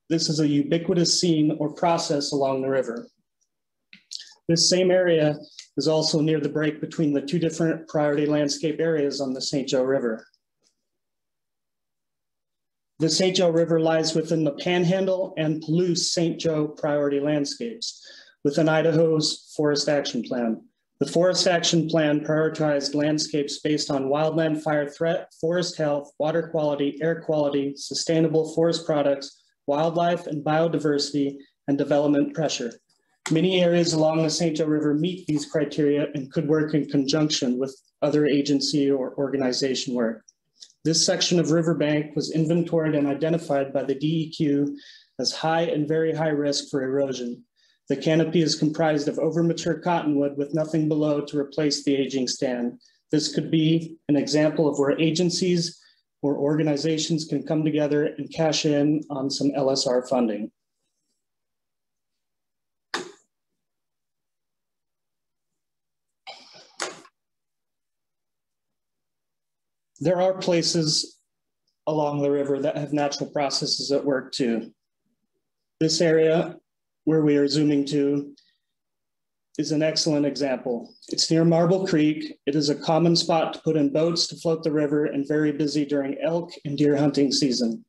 This is a ubiquitous scene or process along the river. This same area is also near the break between the two different priority landscape areas on the St. Joe River. The St. Joe River lies within the Panhandle and Palouse St. Joe priority landscapes within Idaho's Forest Action Plan. The Forest Action Plan prioritized landscapes based on wildland fire threat, forest health, water quality, air quality, sustainable forest products, wildlife and biodiversity, and development pressure. Many areas along the St. Joe River meet these criteria and could work in conjunction with other agency or organization work. This section of riverbank was inventoried and identified by the DEQ as high and very high risk for erosion. The canopy is comprised of overmature cottonwood with nothing below to replace the aging stand. This could be an example of where agencies or organizations can come together and cash in on some LSR funding. There are places along the river that have natural processes at work too. This area where we are zooming to is an excellent example. It's near Marble Creek. It is a common spot to put in boats to float the river and very busy during elk and deer hunting season.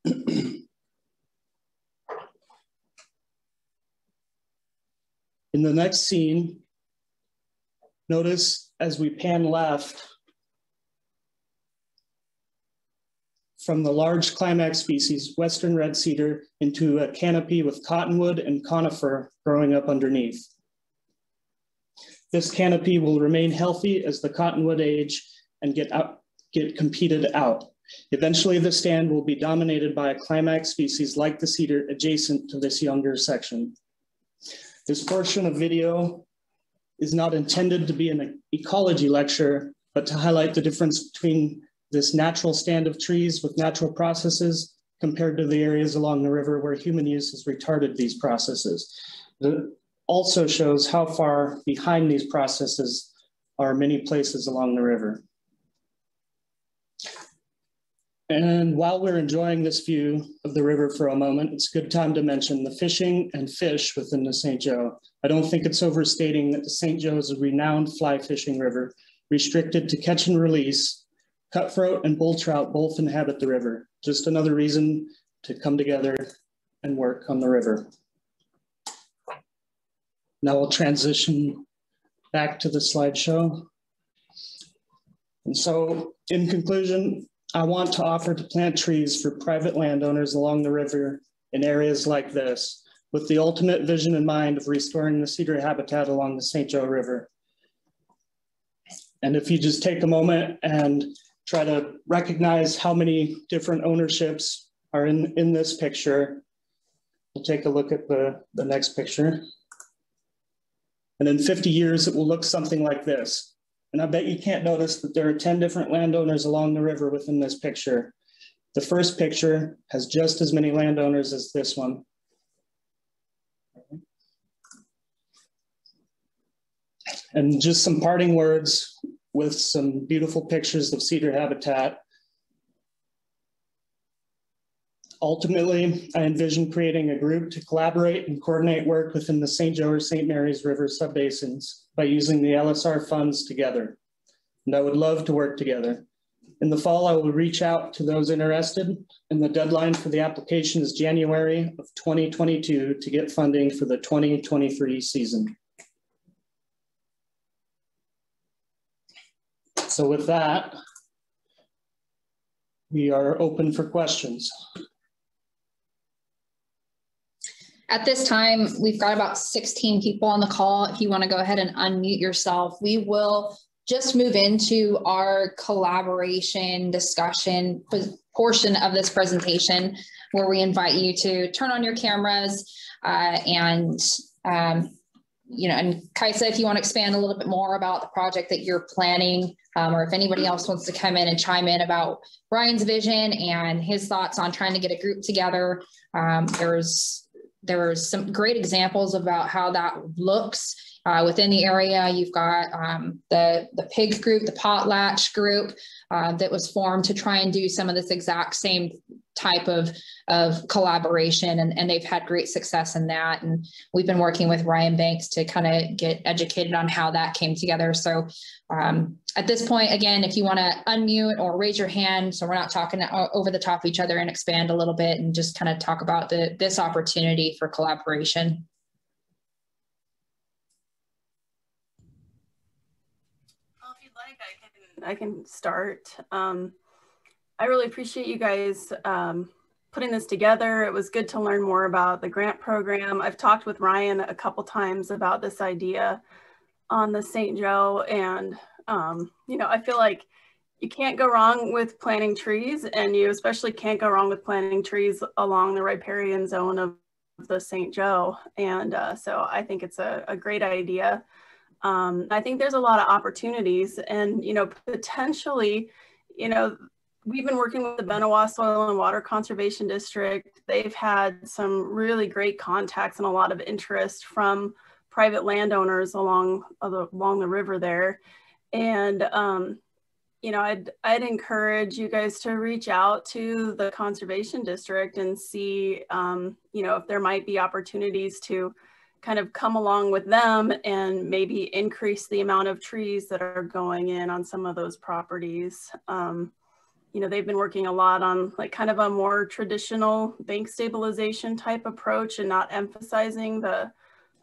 In the next scene, notice as we pan left, from the large climax species, western red cedar, into a canopy with cottonwood and conifer growing up underneath. This canopy will remain healthy as the cottonwood age and get competed out. Eventually, the stand will be dominated by a climax species like the cedar adjacent to this younger section. This portion of video is not intended to be an ecology lecture, but to highlight the difference between this natural stand of trees with natural processes compared to the areas along the river where human use has retarded these processes. It also shows how far behind these processes are many places along the river. And while we're enjoying this view of the river for a moment, it's a good time to mention the fishing and fish within the St. Joe. I don't think it's overstating that the St. Joe is a renowned fly fishing river, restricted to catch and release. Cutthroat and bull trout both inhabit the river. Just another reason to come together and work on the river. Now we'll transition back to the slideshow. And so in conclusion, I want to offer to plant trees for private landowners along the river in areas like this, with the ultimate vision in mind of restoring the cedar habitat along the St. Joe River. And if you just take a moment and try to recognize how many different ownerships are in this picture. We'll take a look at the next picture. And in 50 years, it will look something like this. And I bet you can't notice that there are 10 different landowners along the river within this picture. The first picture has just as many landowners as this one. And just some parting words with some beautiful pictures of cedar habitat. Ultimately, I envision creating a group to collaborate and coordinate work within the St. Joe or St. Mary's River subbasins by using the LSR funds together. And I would love to work together. In the fall, I will reach out to those interested, and the deadline for the application is January of 2022 to get funding for the 2023 season. So with that, we are open for questions. At this time, we've got about 16 people on the call. If you want to go ahead and unmute yourself, we will just move into our collaboration discussion portion of this presentation, where we invite you to turn on your cameras and Kaisa, if you want to expand a little bit more about the project that you're planning, or if anybody else wants to come in and chime in about Ryan's vision and his thoughts on trying to get a group together. There's some great examples about how that looks within the area. You've got the pig group, the potlatch group that was formed to try and do some of this exact same type of collaboration, and they've had great success in that. And we've been working with Ryan Banks to kind of get educated on how that came together. So at this point, again, if you want to unmute or raise your hand so we're not talking over the top of each other, and expand a little bit and just kind of talk about this opportunity for collaboration. Well, if you'd like, I can start. I really appreciate you guys putting this together. It was good to learn more about the grant program. I've talked with Ryan a couple times about this idea on the St. Joe, and I feel like you can't go wrong with planting trees, and you especially can't go wrong with planting trees along the riparian zone of the St. Joe. And so I think it's a great idea. I think there's a lot of opportunities, and, you know, potentially, you know, we've been working with the Benoit Soil and Water Conservation District. They've had some really great contacts and a lot of interest from private landowners along the river there. And, you know, I'd encourage you guys to reach out to the Conservation District and see, you know, if there might be opportunities to kind of come along with them and maybe increase the amount of trees that are going in on some of those properties. You know, they've been working a lot on like kind of a more traditional bank stabilization type approach and not emphasizing the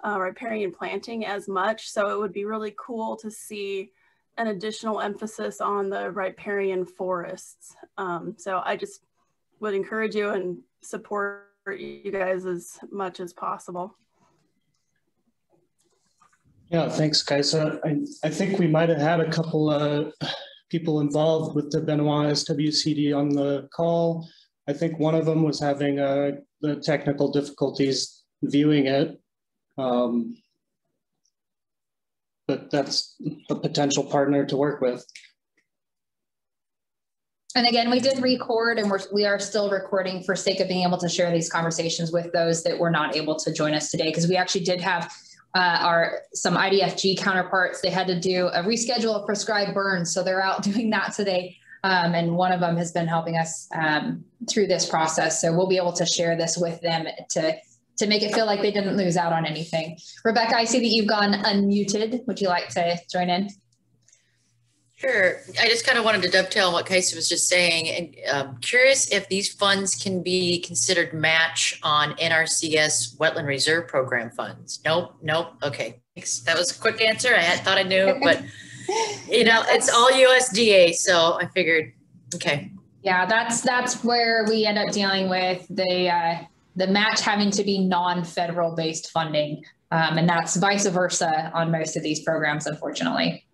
riparian planting as much. So it would be really cool to see an additional emphasis on the riparian forests. So I just would encourage you and support you guys as much as possible. Yeah, thanks, guys. I think we might have had a couple of people involved with the Benoit SWCD on the call. I think one of them was having the technical difficulties viewing it. But that's a potential partner to work with. And again, we did record, and we are still recording for sake of being able to share these conversations with those that were not able to join us today, because we actually did have some IDFG counterparts. They had to do a reschedule of prescribed burns, so they're out doing that today. And one of them has been helping us through this process. So we'll be able to share this with them to make it feel like they didn't lose out on anything. Rebecca, I see that you've gone unmuted. Would you like to join in? Sure. I just kind of wanted to dovetail on what Kaisa was just saying. And curious if these funds can be considered match on NRCS Wetland Reserve Program funds. Nope. Okay. Thanks. That was a quick answer. I thought I knew, but you know, it's all USDA. So I figured, okay. Yeah, that's where we end up dealing with the match having to be non-federal based funding. And that's vice versa on most of these programs, unfortunately.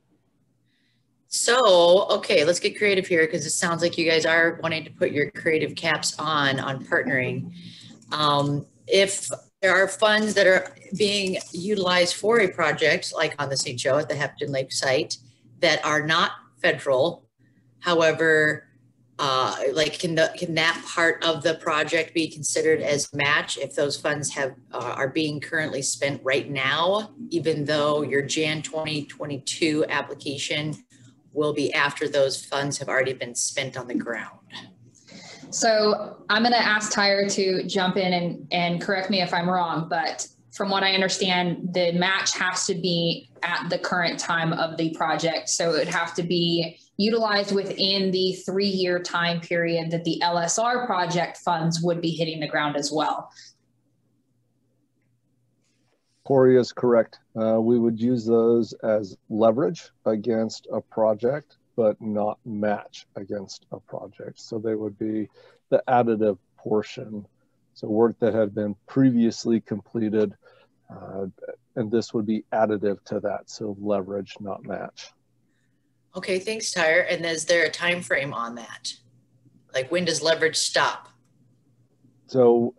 So, okay, let's get creative here, because it sounds like you guys are wanting to put your creative caps on partnering. If there are funds that are being utilized for a project like on the St. Joe at the Hepton Lake site that are not federal, however, like can that part of the project be considered as match if those funds are being currently spent right now, even though your Jan 2022 application will be after those funds have already been spent on the ground? So I'm going to ask Tyre to jump in and correct me if I'm wrong, but from what I understand, the match has to be at the current time of the project. So it would have to be utilized within the 3-year time period that the LSR project funds would be hitting the ground as well. Corey is correct. We would use those as leverage against a project, but not match against a project. So they would be the additive portion. So work that had been previously completed, and this would be additive to that. So leverage, not match. Okay, thanks, Tyre. And is there a time frame on that? Like, when does leverage stop? So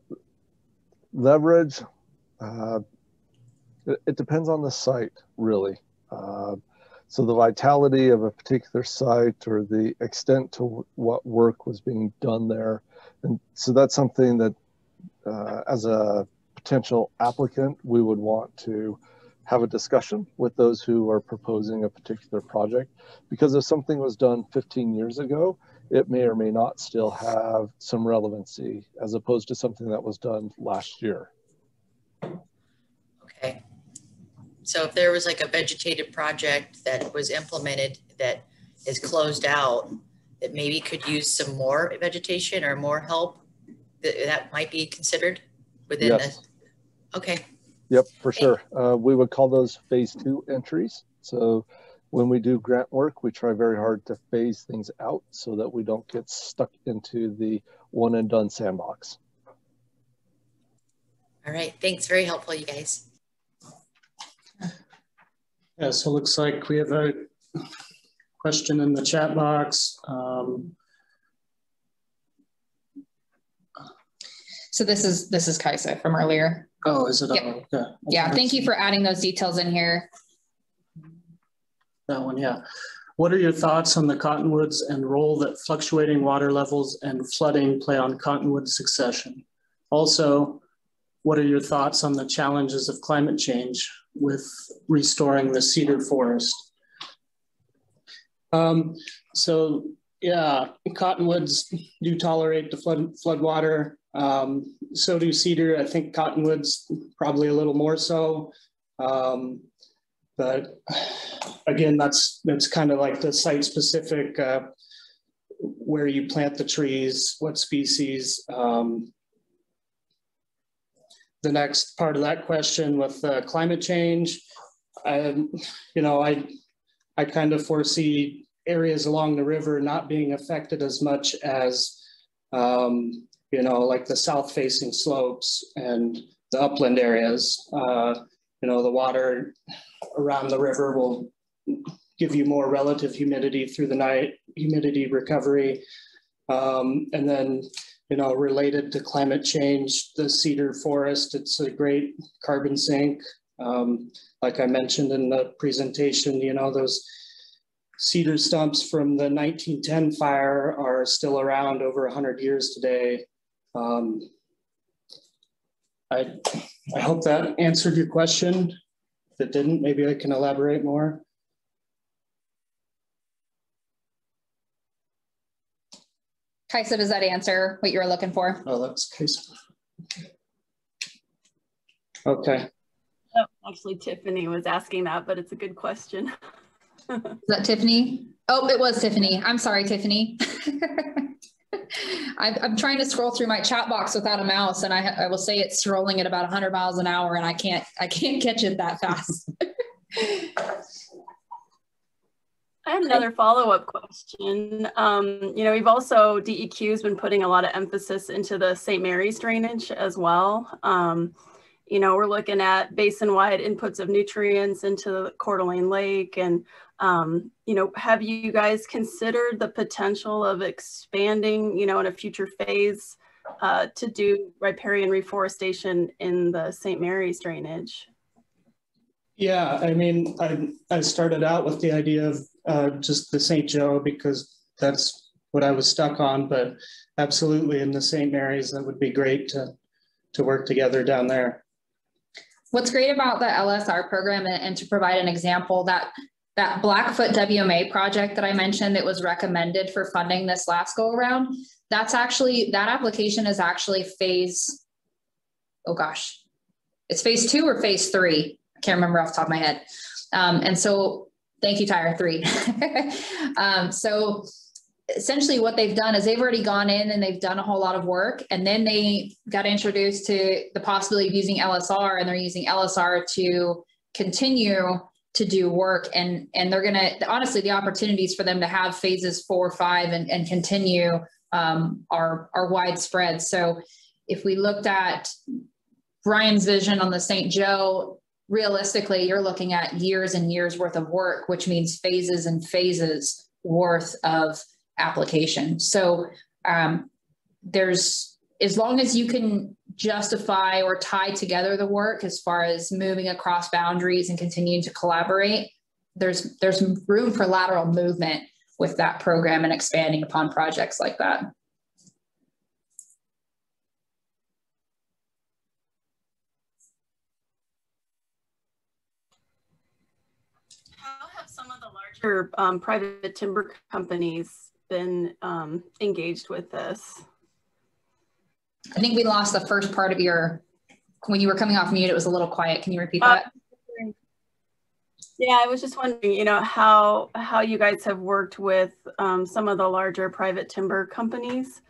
leverage, it depends on the site, really. So the vitality of a particular site or the extent to what work was being done there. And so that's something that as a potential applicant, we would want to have a discussion with those who are proposing a particular project, because if something was done 15 years ago, it may or may not still have some relevancy as opposed to something that was done last year. Okay. So if there was like a vegetative project that was implemented that is closed out, that maybe could use some more vegetation or more help, that might be considered within yes. Okay. Yep, for sure. We would call those phase 2 entries. So when we do grant work, we try very hard to phase things out so that we don't get stuck into the one and done sandbox. All right, thanks. Very helpful, you guys. Yeah, so it looks like we have a question in the chat box. So this is Kaisa from earlier. Oh, is it? Yep. Okay. Yeah, thank you for adding those details in here. That one, yeah. What are your thoughts on the cottonwoods and role that fluctuating water levels and flooding play on cottonwood succession? Also, what are your thoughts on the challenges of climate change with restoring the cedar forest? So yeah, cottonwoods do tolerate the flood water. So do cedar. I think cottonwoods probably a little more so. But again, that's kind of like the site specific, where you plant the trees, what species. The next part of that question with climate change, I kind of foresee areas along the river not being affected as much as, like the south facing slopes and the upland areas. The water around the river will give you more relative humidity through the night, humidity recovery. And then, related to climate change, the cedar forest, it's a great carbon sink. Like I mentioned in the presentation, those cedar stumps from the 1910 fire are still around over 100 years today. I hope that answered your question. If it didn't, maybe I can elaborate more. Kaisa, does that answer what you were looking for? Oh, that's Kaisa. Okay. Oh, actually, Tiffany was asking that, but it's a good question. Is that Tiffany? Oh, it was Tiffany. I'm sorry, Tiffany. I'm trying to scroll through my chat box without a mouse, and I will say it's scrolling at about 100 miles an hour, and I can't catch it that fast. I have another follow-up question. We've also, DEQ has been putting a lot of emphasis into the St. Mary's drainage as well. We're looking at basin-wide inputs of nutrients into the Coeur d'Alene Lake. And, have you guys considered the potential of expanding, in a future phase to do riparian reforestation in the St. Mary's drainage? Yeah, I mean, I started out with the idea of just the St. Joe because that's what I was stuck on, but absolutely in the St. Mary's, that would be great to work together down there. What's great about the LSR program, and to provide an example, that Blackfoot WMA project that I mentioned that was recommended for funding this last go around, that application is actually phase, oh gosh, it's phase 2 or phase 3. I can't remember off the top of my head. And so thank you, Tyre, 3. So essentially what they've done is they've already gone in and they've done a whole lot of work, and then they got introduced to the possibility of using LSR, and they're using LSR to continue to do work. And they're going to, honestly, the opportunities for them to have phases 4, 5 and continue are widespread. So if we looked at Brian's vision on the St. Joe, realistically, you're looking at years and years worth of work, which means phases and phases worth of application. So there's, as long as you can justify or tie together the work as far as moving across boundaries and continuing to collaborate, there's room for lateral movement with that program and expanding upon projects like that. How have some of the larger private timber companies been engaged with this? I think we lost the first part of when you were coming off mute, it was a little quiet. Can you repeat that? Yeah, I was just wondering, how you guys have worked with some of the larger private timber companies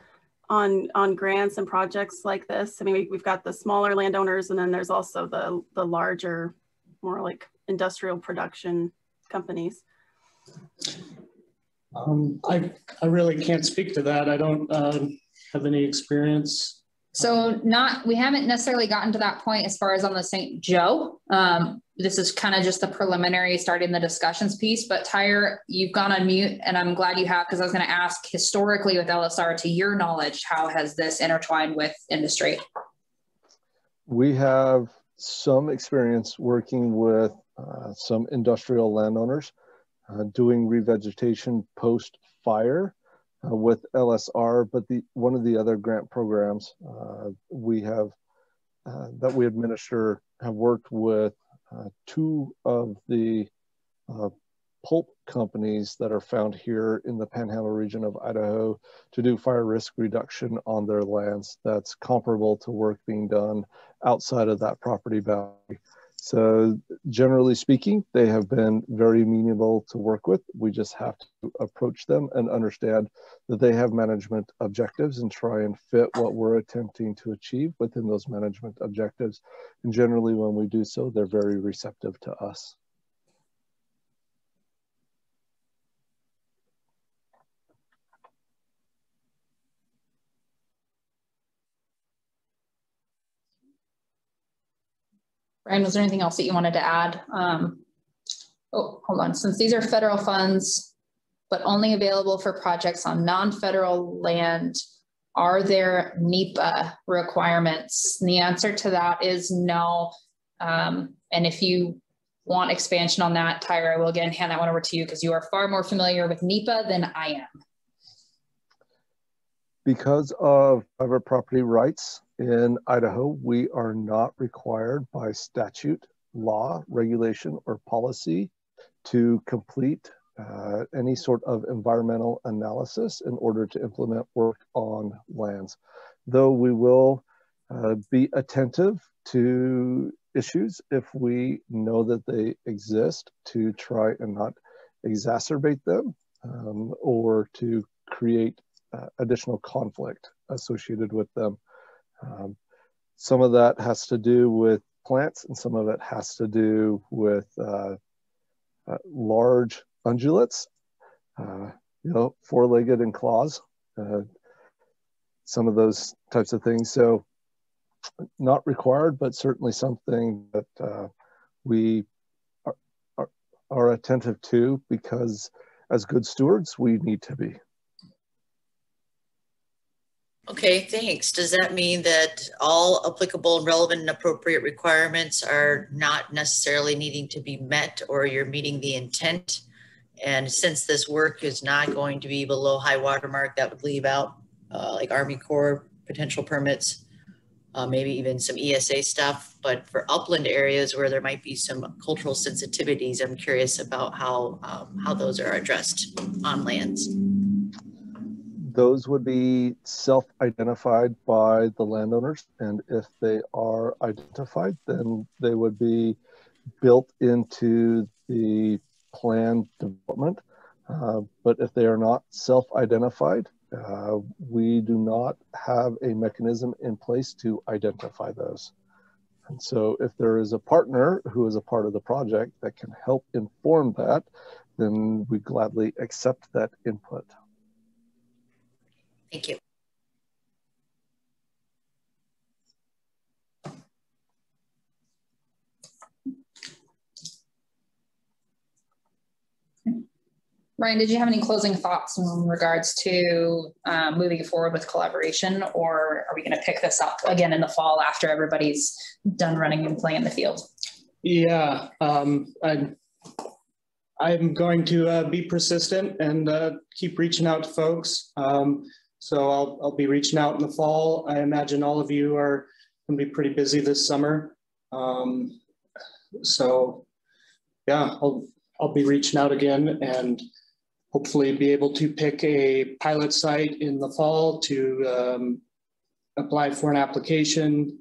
on grants and projects like this. I mean, we've got the smaller landowners, and then there's also the larger, more like industrial production companies. I really can't speak to that. I don't have any experience So we haven't necessarily gotten to that point as far as on the St. Joe. This is kind of just the preliminary starting the discussions piece, but Tyre, you've gone on mute and I'm glad you have, because I was going to ask historically with LSR, to your knowledge, how has this intertwined with industry? We have some experience working with some industrial landowners doing revegetation post-fire with LSR, but one of the other grant programs we have that we administer have worked with two of the pulp companies that are found here in the Panhandle region of Idaho to do fire risk reduction on their lands. That's comparable to work being done outside of that property boundary. So generally speaking, they have been very amenable to work with. We just have to approach them and understand that they have management objectives and try and fit what we're attempting to achieve within those management objectives. And generally when we do so, they're very receptive to us. Brian, was there anything else that you wanted to add? Oh, hold on. Since these are federal funds, but only available for projects on non-federal land, are there NEPA requirements? And the answer to that is no. And if you want expansion on that, Tyre, I will again hand that one over to you because you are far more familiar with NEPA than I am. Because of private property rights in Idaho, we are not required by statute, law, regulation, or policy to complete any sort of environmental analysis in order to implement work on lands. Though we will be attentive to issues if we know that they exist, to try and not exacerbate them or to create additional conflict associated with them. Some of that has to do with plants and some of it has to do with large ungulates, four-legged and claws, some of those types of things. So not required, but certainly something that we are attentive to, because as good stewards, we need to be. Okay, thanks. Does that mean that all applicable and relevant and appropriate requirements are not necessarily needing to be met, or you're meeting the intent? And since this work is not going to be below high water mark, that would leave out like Army Corps potential permits, maybe even some ESA stuff. But for upland areas where there might be some cultural sensitivities, I'm curious about how those are addressed on lands. Those would be self-identified by the landowners, and if they are identified, then they would be built into the plan development. But if they are not self-identified, we do not have a mechanism in place to identify those. And so if there is a partner who is a part of the project that can help inform that, then we gladly accept that input. Thank you. Ryan, did you have any closing thoughts in regards to moving forward with collaboration, or are we going to pick this up again in the fall after everybody's done running and playing in the field? Yeah, I'm going to be persistent and keep reaching out to folks. So I'll be reaching out in the fall. I imagine all of you are going to be pretty busy this summer. So yeah, I'll be reaching out again and hopefully be able to pick a pilot site in the fall to apply for an application.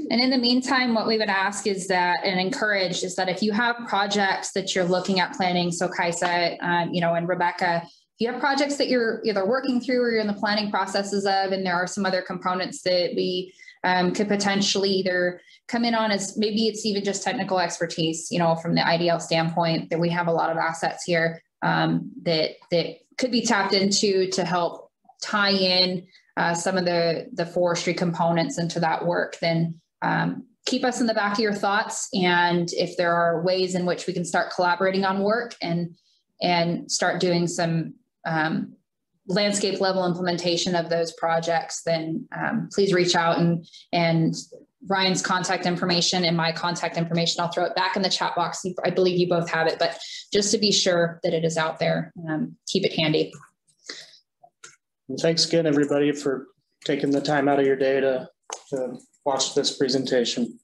And in the meantime, what we would ask is that, and encourage, is that if you have projects that you're looking at planning, so Kaisa, and Rebecca, if you have projects that you're either working through or you're in the planning processes of, and there are some other components that we could potentially either come in on, as maybe it's even just technical expertise, from the IDL standpoint, that we have a lot of assets here that could be tapped into to help tie in some of the forestry components into that work, then keep us in the back of your thoughts. And if there are ways in which we can start collaborating on work and start doing some landscape level implementation of those projects, then please reach out, and Ryan's contact information and my contact information, I'll throw it back in the chat box. I believe you both have it, but just to be sure that it is out there, keep it handy. And thanks again, everybody, for taking the time out of your day to watch this presentation.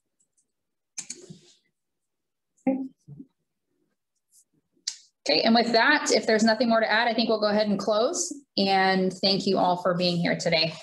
Okay, and with that, if there's nothing more to add, I think we'll go ahead and close. And thank you all for being here today.